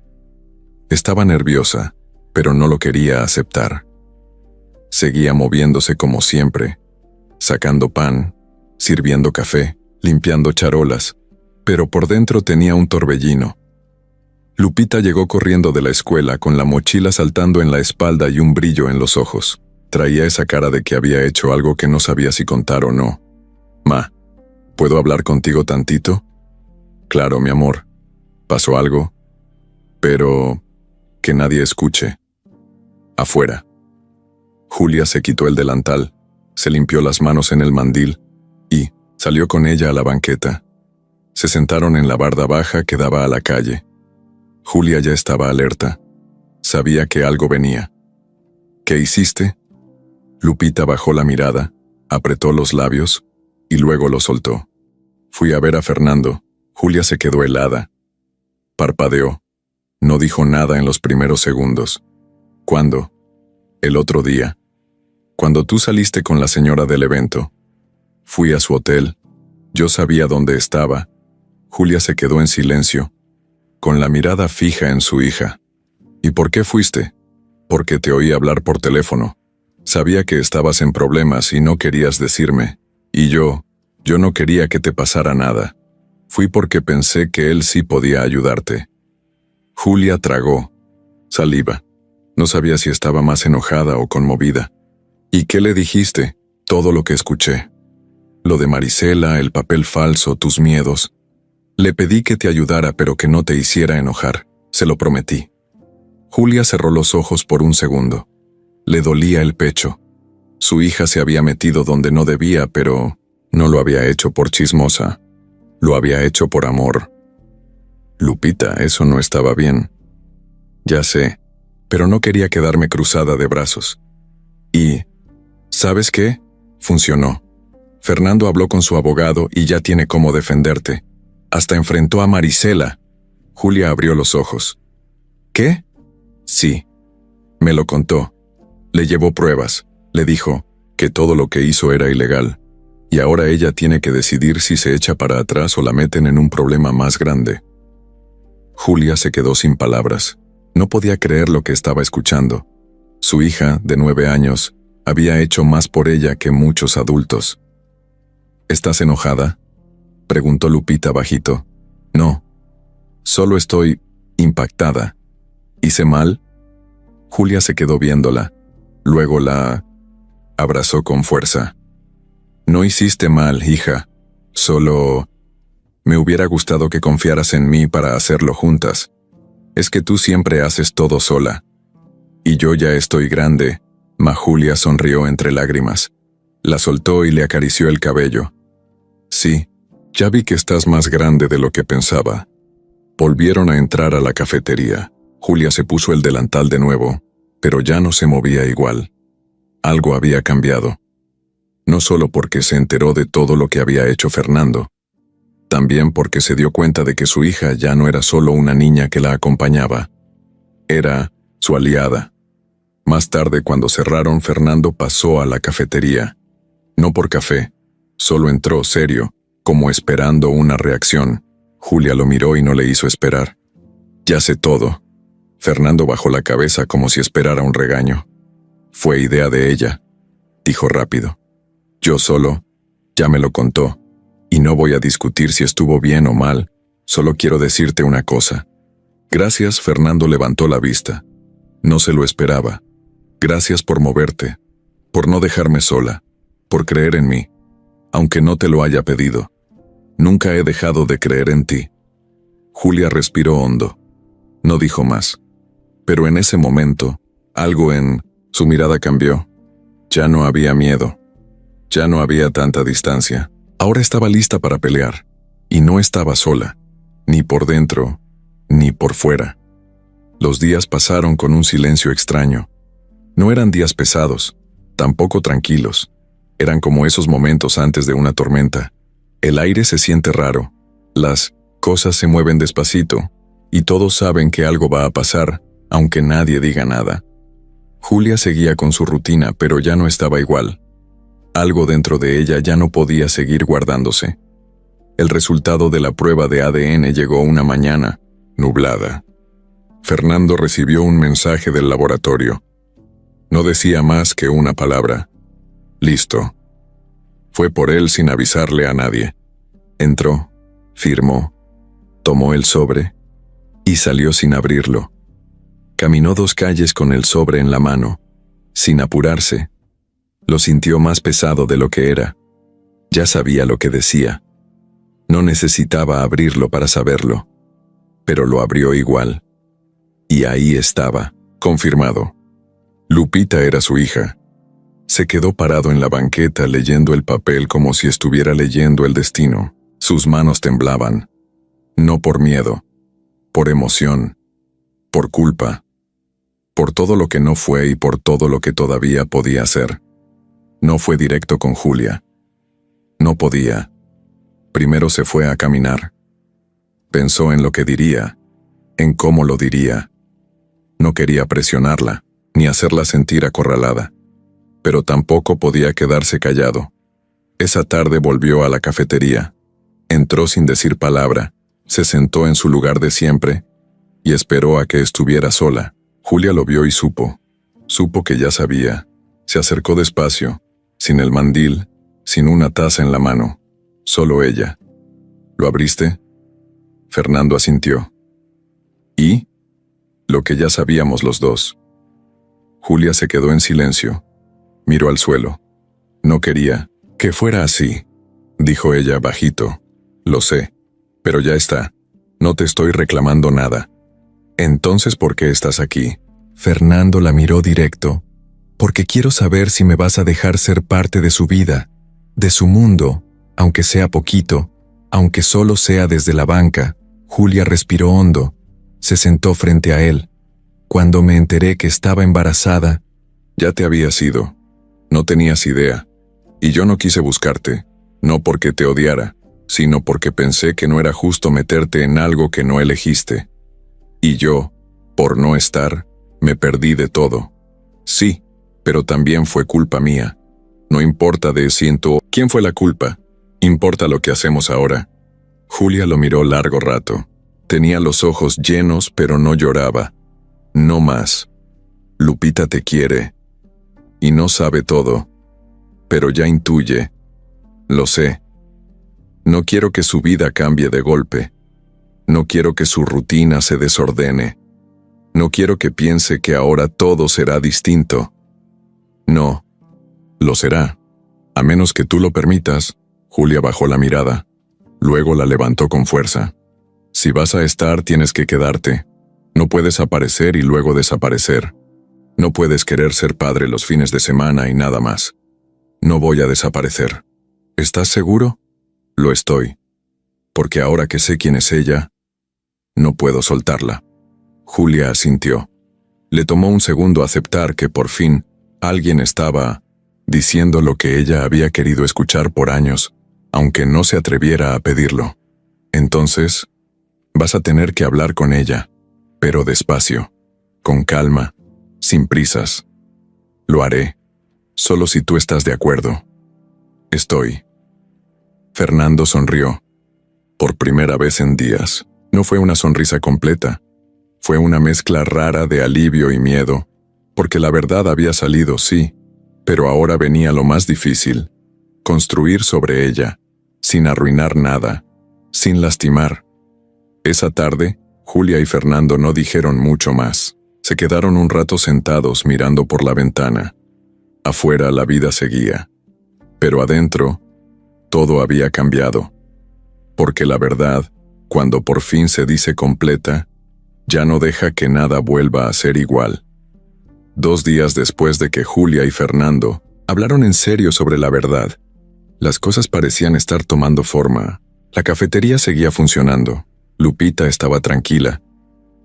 Estaba nerviosa, pero no lo quería aceptar. Seguía moviéndose como siempre, sacando pan, sirviendo café, limpiando charolas, pero por dentro tenía un torbellino. Lupita llegó corriendo de la escuela con la mochila saltando en la espalda y un brillo en los ojos. Traía esa cara de que había hecho algo que no sabía si contar o no. «Ma, ¿puedo hablar contigo tantito?» «Claro, mi amor. ¿Pasó algo?» «Pero que nadie escuche. Afuera». Julia se quitó el delantal, se limpió las manos en el mandil y salió con ella a la banqueta. Se sentaron en la barda baja que daba a la calle. Julia ya estaba alerta. Sabía que algo venía. «¿Qué hiciste?» Lupita bajó la mirada, apretó los labios y luego lo soltó. «Fui a ver a Fernando». Julia se quedó helada. Parpadeó. No dijo nada en los primeros segundos. «¿Cuándo?» «El otro día. Cuando tú saliste con la señora del evento. Fui a su hotel. Yo sabía dónde estaba». Julia se quedó en silencio, con la mirada fija en su hija. «¿Y por qué fuiste?» «Porque te oí hablar por teléfono. Sabía que estabas en problemas y no querías decirme. Y yo no quería que te pasara nada. Fui porque pensé que él sí podía ayudarte». Julia tragó saliva. No sabía si estaba más enojada o conmovida. «¿Y qué le dijiste?» «Todo lo que escuché. Lo de Marisela, el papel falso, tus miedos. Le pedí que te ayudara pero que no te hiciera enojar. Se lo prometí». Julia cerró los ojos por un segundo. Le dolía el pecho. Su hija se había metido donde no debía, pero no lo había hecho por chismosa. Lo había hecho por amor. «Lupita, eso no estaba bien». «Ya sé, pero no quería quedarme cruzada de brazos. Y, ¿sabes qué? Funcionó. Fernando habló con su abogado y ya tiene cómo defenderte. Hasta enfrentó a Marisela». Julia abrió los ojos. «¿Qué?» «Sí. Me lo contó. Le llevó pruebas. Le dijo que todo lo que hizo era ilegal. Y ahora ella tiene que decidir si se echa para atrás o la meten en un problema más grande». Julia se quedó sin palabras. No podía creer lo que estaba escuchando. Su hija, de 9 años, había hecho más por ella que muchos adultos. «¿Estás enojada?», preguntó Lupita bajito. «No. Solo estoy impactada. ¿Hice mal?». Julia se quedó viéndola. Luego la abrazó con fuerza. «No hiciste mal, hija. Solo me hubiera gustado que confiaras en mí para hacerlo juntas. Es que tú siempre haces todo sola. Y yo ya estoy grande». Ma Julia sonrió entre lágrimas. La soltó y le acarició el cabello. «Sí, ya vi que estás más grande de lo que pensaba». Volvieron a entrar a la cafetería. Julia se puso el delantal de nuevo, pero ya no se movía igual. Algo había cambiado. No solo porque se enteró de todo lo que había hecho Fernando, también porque se dio cuenta de que su hija ya no era solo una niña que la acompañaba. Era su aliada. Más tarde, cuando cerraron, Fernando pasó a la cafetería. No por café, solo entró serio, como esperando una reacción. Julia lo miró y no le hizo esperar. «Ya sé todo». Fernando bajó la cabeza como si esperara un regaño. «Fue idea de ella», dijo rápido. «Yo solo, ya me lo contó, y no voy a discutir si estuvo bien o mal, solo quiero decirte una cosa». «Gracias», Fernando levantó la vista. «No se lo esperaba. Gracias por moverte, por no dejarme sola, por creer en mí, aunque no te lo haya pedido. Nunca he dejado de creer en ti». Julia respiró hondo. No dijo más. Pero en ese momento, algo en su mirada cambió. Ya no había miedo. Ya no había tanta distancia. Ahora estaba lista para pelear. Y no estaba sola, ni por dentro, ni por fuera. Los días pasaron con un silencio extraño. No eran días pesados, tampoco tranquilos. Eran como esos momentos antes de una tormenta. El aire se siente raro, las cosas se mueven despacito, y todos saben que algo va a pasar, aunque nadie diga nada. Julia seguía con su rutina, pero ya no estaba igual. Algo dentro de ella ya no podía seguir guardándose. El resultado de la prueba de ADN llegó una mañana, nublada. Fernando recibió un mensaje del laboratorio. No decía más que una palabra. Listo. Fue por él sin avisarle a nadie. Entró, firmó, tomó el sobre y salió sin abrirlo. Caminó 2 calles con el sobre en la mano, sin apurarse. Lo sintió más pesado de lo que era. Ya sabía lo que decía. No necesitaba abrirlo para saberlo, pero lo abrió igual. Y ahí estaba, confirmado. Lupita era su hija. Se quedó parado en la banqueta leyendo el papel como si estuviera leyendo el destino. Sus manos temblaban. No por miedo, por emoción, por culpa, por todo lo que no fue y por todo lo que todavía podía ser. No fue directo con Julia. No podía. Primero se fue a caminar. Pensó en lo que diría, en cómo lo diría. No quería presionarla, ni hacerla sentir acorralada. Pero tampoco podía quedarse callado. Esa tarde volvió a la cafetería. Entró sin decir palabra, se sentó en su lugar de siempre y esperó a que estuviera sola. Julia lo vio y supo. Supo que ya sabía. Se acercó despacio, sin el mandil, sin una taza en la mano. Solo ella. ¿Lo abriste? Fernando asintió. ¿Y? Lo que ya sabíamos los dos. Julia se quedó en silencio. Miró al suelo. No quería que fuera así, dijo ella bajito. Lo sé, pero ya está. No te estoy reclamando nada. Entonces, ¿por qué estás aquí? Fernando la miró directo. Porque quiero saber si me vas a dejar ser parte de su vida, de su mundo, aunque sea poquito, aunque solo sea desde la banca. Julia respiró hondo. Se sentó frente a él. Cuando me enteré que estaba embarazada, ya te habías ido. No tenías idea. Y yo no quise buscarte, no porque te odiara, sino porque pensé que no era justo meterte en algo que no elegiste. Y yo, por no estar, me perdí de todo. Sí, pero también fue culpa mía. No importa de siento quién fue la culpa, importa lo que hacemos ahora. Julia lo miró largo rato. Tenía los ojos llenos, pero no lloraba. No más. Lupita te quiere. Y no sabe todo. Pero ya intuye. Lo sé. No quiero que su vida cambie de golpe. No quiero que su rutina se desordene. No quiero que piense que ahora todo será distinto. No. Lo será. A menos que tú lo permitas. Julia bajó la mirada. Luego la levantó con fuerza. Si vas a estar, tienes que quedarte. No puedes aparecer y luego desaparecer. No puedes querer ser padre los fines de semana y nada más. No voy a desaparecer. ¿Estás seguro? Lo estoy. Porque ahora que sé quién es ella, no puedo soltarla. Julia asintió. Le tomó un segundo aceptar que por fin alguien estaba diciendo lo que ella había querido escuchar por años, aunque no se atreviera a pedirlo. Entonces, vas a tener que hablar con ella, pero despacio, con calma, sin prisas. Lo haré, solo si tú estás de acuerdo. Estoy. Fernando sonrió. Por primera vez en días. No fue una sonrisa completa. Fue una mezcla rara de alivio y miedo, porque la verdad había salido, sí, pero ahora venía lo más difícil. Construir sobre ella, sin arruinar nada, sin lastimar. Esa tarde, Julia y Fernando no dijeron mucho más. Se quedaron un rato sentados mirando por la ventana. Afuera la vida seguía. Pero adentro, todo había cambiado. Porque la verdad, cuando por fin se dice completa, ya no deja que nada vuelva a ser igual. 2 días después de que Julia y Fernando hablaron en serio sobre la verdad, las cosas parecían estar tomando forma. La cafetería seguía funcionando. Lupita estaba tranquila.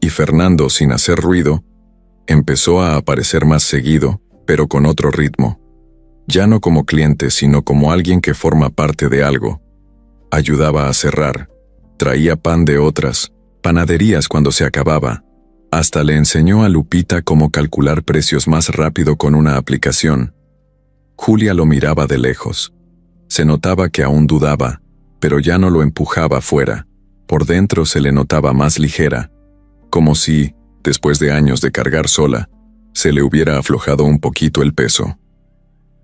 Y Fernando, sin hacer ruido, empezó a aparecer más seguido, pero con otro ritmo. Ya no como cliente, sino como alguien que forma parte de algo. Ayudaba a cerrar. Traía pan de otras panaderías cuando se acababa. Hasta le enseñó a Lupita cómo calcular precios más rápido con una aplicación. Julia lo miraba de lejos. Se notaba que aún dudaba, pero ya no lo empujaba fuera. Por dentro se le notaba más ligera, como si, después de años de cargar sola, se le hubiera aflojado un poquito el peso.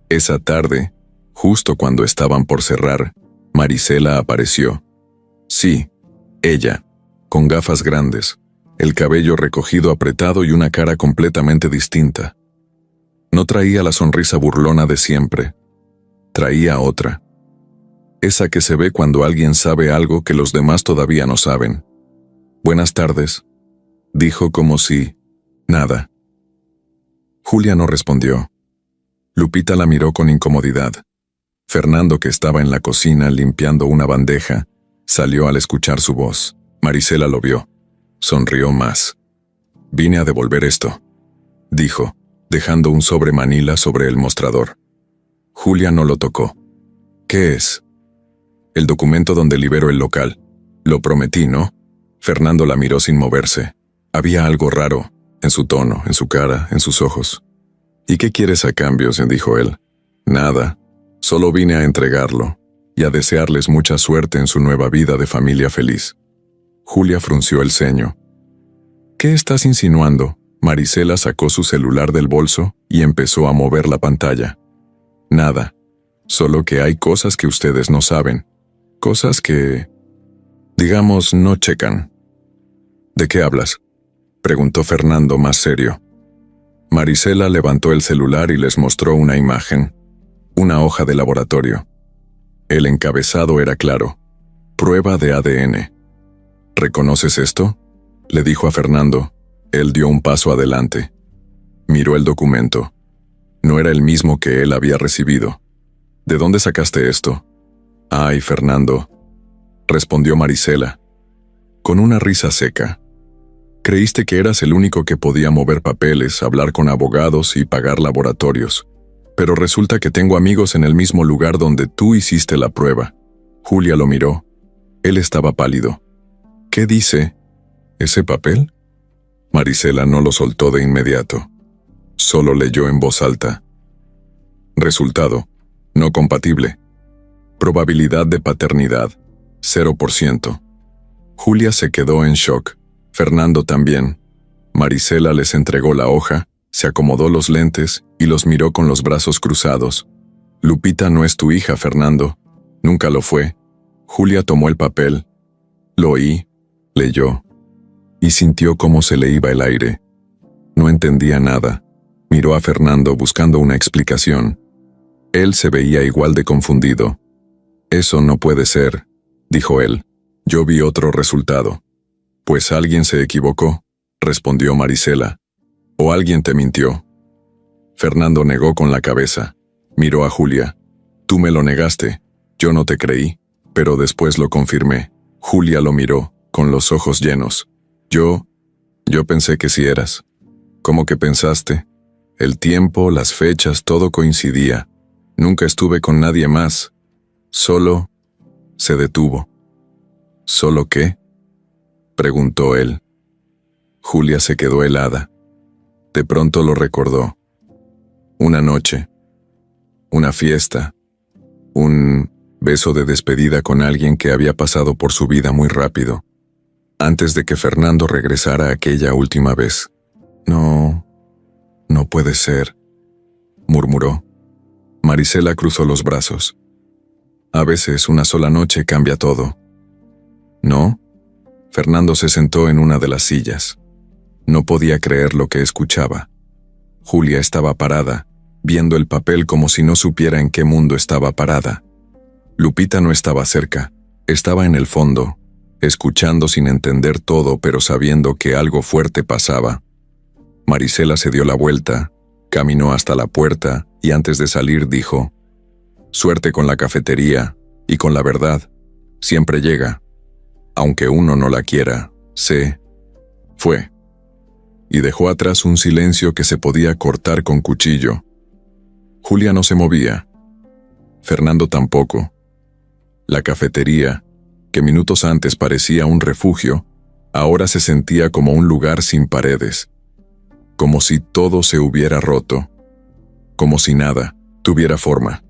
Esa tarde, justo cuando estaban por cerrar, Marisela apareció. Sí, ella, con gafas grandes, el cabello recogido apretado y una cara completamente distinta. No traía la sonrisa burlona de siempre. Traía otra. Esa que se ve cuando alguien sabe algo que los demás todavía no saben. «Buenas tardes», dijo como si... nada. Julia no respondió. Lupita la miró con incomodidad. Fernando, que estaba en la cocina limpiando una bandeja, salió al escuchar su voz. Marisela lo vio. Sonrió más. «Vine a devolver esto», dijo, dejando un sobre manila sobre el mostrador. Julia no lo tocó. «¿Qué es?» «El documento donde libero el local. Lo prometí, ¿no?» Fernando la miró sin moverse. Había algo raro, en su tono, en su cara, en sus ojos. «¿Y qué quieres a cambio?», dijo él. «Nada. Solo vine a entregarlo y a desearles mucha suerte en su nueva vida de familia feliz». Julia frunció el ceño. «¿Qué estás insinuando?». Marisela sacó su celular del bolso y empezó a mover la pantalla. «Nada. Solo que hay cosas que ustedes no saben. Cosas que, digamos, no checan». «¿De qué hablas?», preguntó Fernando más serio. Marisela levantó el celular y les mostró una imagen. Una hoja de laboratorio. El encabezado era claro. «Prueba de ADN». «¿Reconoces esto?», le dijo a Fernando. Él dio un paso adelante. Miró el documento. No era el mismo que él había recibido. «¿De dónde sacaste esto?». «Ay, Fernando», respondió Marisela, con una risa seca. «Creíste que eras el único que podía mover papeles, hablar con abogados y pagar laboratorios. Pero resulta que tengo amigos en el mismo lugar donde tú hiciste la prueba». Julia lo miró. Él estaba pálido. «¿Qué dice? ¿Ese papel?». Marisela no lo soltó de inmediato. Solo leyó en voz alta. «Resultado: no compatible. Probabilidad de paternidad: 0%. Julia se quedó en shock. Fernando también. Marisela les entregó la hoja, se acomodó los lentes y los miró con los brazos cruzados. «Lupita no es tu hija, Fernando. Nunca lo fue». Julia tomó el papel. Lo oí, leyó, y sintió cómo se le iba el aire. No entendía nada. Miró a Fernando buscando una explicación. Él se veía igual de confundido. «Eso no puede ser», dijo él. «Yo vi otro resultado». «Pues alguien se equivocó», respondió Marisela. «O alguien te mintió». Fernando negó con la cabeza. Miró a Julia. «Tú me lo negaste. Yo no te creí, pero después lo confirmé». Julia lo miró, con los ojos llenos. Yo pensé que sí eras». «¿Cómo que pensaste?» «El tiempo, las fechas, todo coincidía. Nunca estuve con nadie más. Solo...». Se detuvo. «¿Solo qué?», preguntó él. Julia se quedó helada. De pronto lo recordó. Una noche. Una fiesta. Un beso de despedida con alguien que había pasado por su vida muy rápido. Antes de que Fernando regresara aquella última vez. No puede ser», murmuró. Marisela cruzó los brazos. «A veces una sola noche cambia todo». «¿No?». Fernando se sentó en una de las sillas. No podía creer lo que escuchaba. Julia estaba parada, viendo el papel como si no supiera en qué mundo estaba parada. Lupita no estaba cerca, estaba en el fondo, escuchando sin entender todo pero sabiendo que algo fuerte pasaba. Marisela se dio la vuelta, caminó hasta la puerta y antes de salir dijo: «Suerte con la cafetería y con la verdad. Siempre llega. Aunque uno no la quiera, se fue». Y dejó atrás un silencio que se podía cortar con cuchillo. Julia no se movía. Fernando tampoco. La cafetería, que minutos antes parecía un refugio, Ahora se sentía como un lugar sin paredes, como si todo se hubiera roto, como si nada tuviera forma.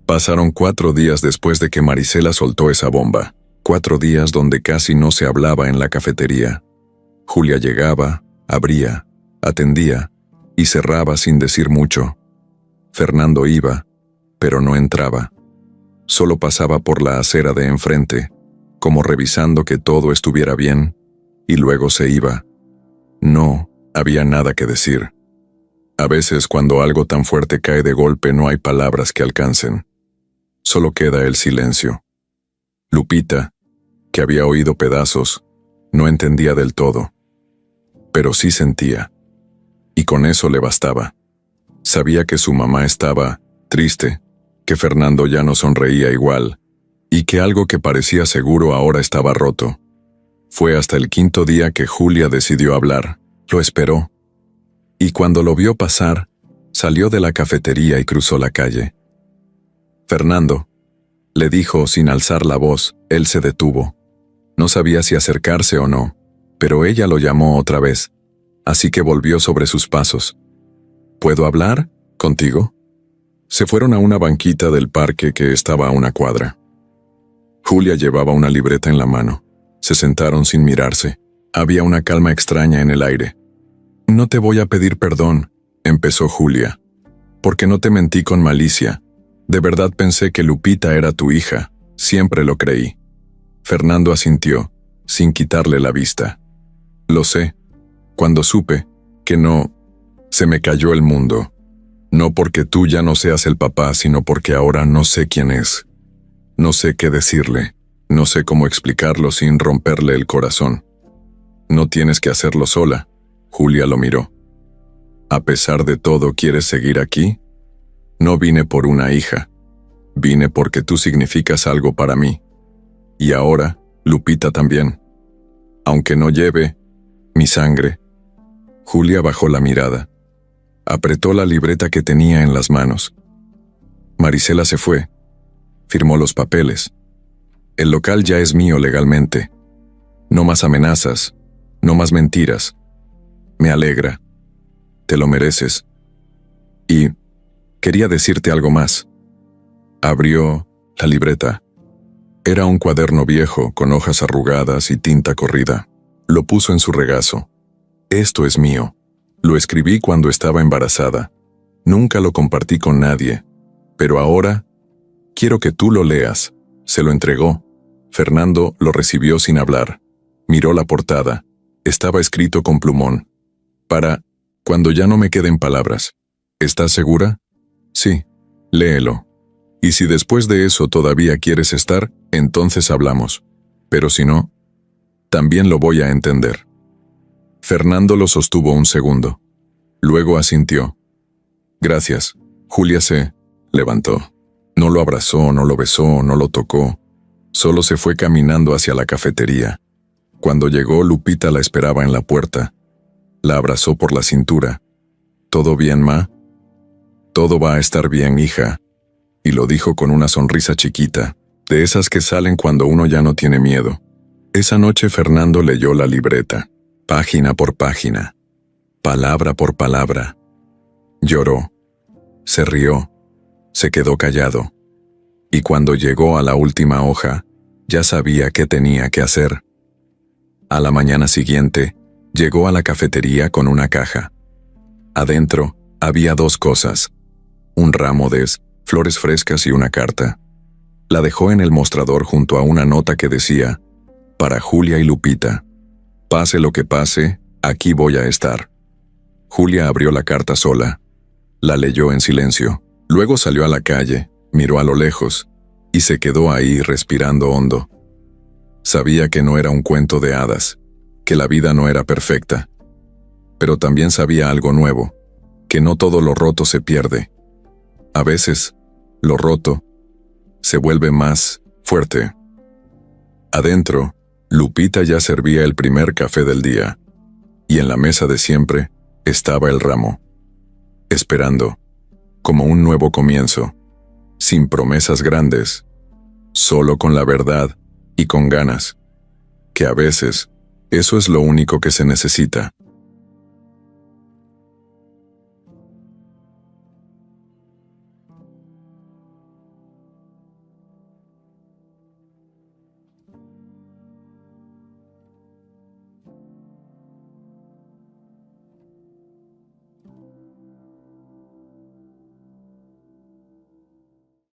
Pasaron 4 días después de que Marisela soltó esa bomba, 4 días donde casi no se hablaba en la cafetería. Julia llegaba, abría, atendía y cerraba sin decir mucho. Fernando iba, pero no entraba. Solo pasaba por la acera de enfrente, como revisando que todo estuviera bien, y luego se iba. No había nada que decir. A veces cuando algo tan fuerte cae de golpe no hay palabras que alcancen. Solo queda el silencio. Lupita, que había oído pedazos, no entendía del todo, pero sí sentía. Y con eso le bastaba. Sabía que su mamá estaba triste, que Fernando ya no sonreía igual, y que algo que parecía seguro ahora estaba roto. Fue hasta el 5.º día que Julia decidió hablar. Lo esperó. Y cuando lo vio pasar, salió de la cafetería y cruzó la calle. Fernando, le dijo sin alzar la voz. Él se detuvo. No sabía si acercarse o no, pero ella lo llamó otra vez, así que volvió sobre sus pasos. ¿Puedo hablar contigo? Se fueron a una banquita del parque que estaba a una cuadra. Julia llevaba una libreta en la mano. Se sentaron sin mirarse. Había una calma extraña en el aire. No te voy a pedir perdón, empezó Julia, porque no te mentí con malicia. De verdad pensé que Lupita era tu hija, siempre lo creí. Fernando asintió, sin quitarle la vista. Lo sé. Cuando supe que no, se me cayó el mundo. No porque tú ya no seas el papá, sino porque ahora no sé quién es. No sé qué decirle, no sé cómo explicarlo sin romperle el corazón. No tienes que hacerlo sola. Julia lo miró. ¿A pesar de todo quieres seguir aquí? No vine por una hija. Vine porque tú significas algo para mí. Y ahora, Lupita también. Aunque no lleve mi sangre. Julia bajó la mirada. Apretó la libreta que tenía en las manos. Marisela se fue. Firmó los papeles. El local ya es mío legalmente. No más amenazas, no más mentiras. Me alegra. Te lo mereces. Y quería decirte algo más. Abrió la libreta. Era un cuaderno viejo con hojas arrugadas y tinta corrida. Lo puso en su regazo. Esto es mío. Lo escribí cuando estaba embarazada. Nunca lo compartí con nadie. Pero ahora, quiero que tú lo leas. Se lo entregó. Fernando lo recibió sin hablar. Miró la portada. Estaba escrito con plumón. Para cuando ya no me queden palabras. ¿Estás segura? Sí. Léelo. Y si después de eso todavía quieres estar, entonces hablamos. Pero si no, también lo voy a entender. Fernando lo sostuvo un segundo. Luego asintió. Gracias. Julia se levantó. No lo abrazó, no lo besó, no lo tocó. Solo se fue caminando hacia la cafetería. Cuando llegó, Lupita la esperaba en la puerta. La abrazó por la cintura. ¿Todo bien, ma? Todo va a estar bien, hija. Y lo dijo con una sonrisa chiquita, de esas que salen cuando uno ya no tiene miedo. Esa noche Fernando leyó la libreta, página por página, palabra por palabra. Lloró, se rió, se quedó callado. Y cuando llegó a la última hoja, ya sabía qué tenía que hacer. A la mañana siguiente, llegó a la cafetería con una caja. Adentro había 2 cosas, un ramo de flores frescas y una carta. La dejó en el mostrador junto a una nota que decía, para Julia y Lupita. Pase lo que pase, aquí voy a estar. Julia abrió la carta sola. La leyó en silencio. Luego salió a la calle, miró a lo lejos, y se quedó ahí respirando hondo. Sabía que no era un cuento de hadas, que la vida no era perfecta. Pero también sabía algo nuevo, que no todo lo roto se pierde. A veces, lo roto se vuelve más fuerte. Adentro, Lupita ya servía el primer café del día, y en la mesa de siempre estaba el ramo, esperando, como un nuevo comienzo, sin promesas grandes, solo con la verdad y con ganas, que a veces Eso es lo único que se necesita.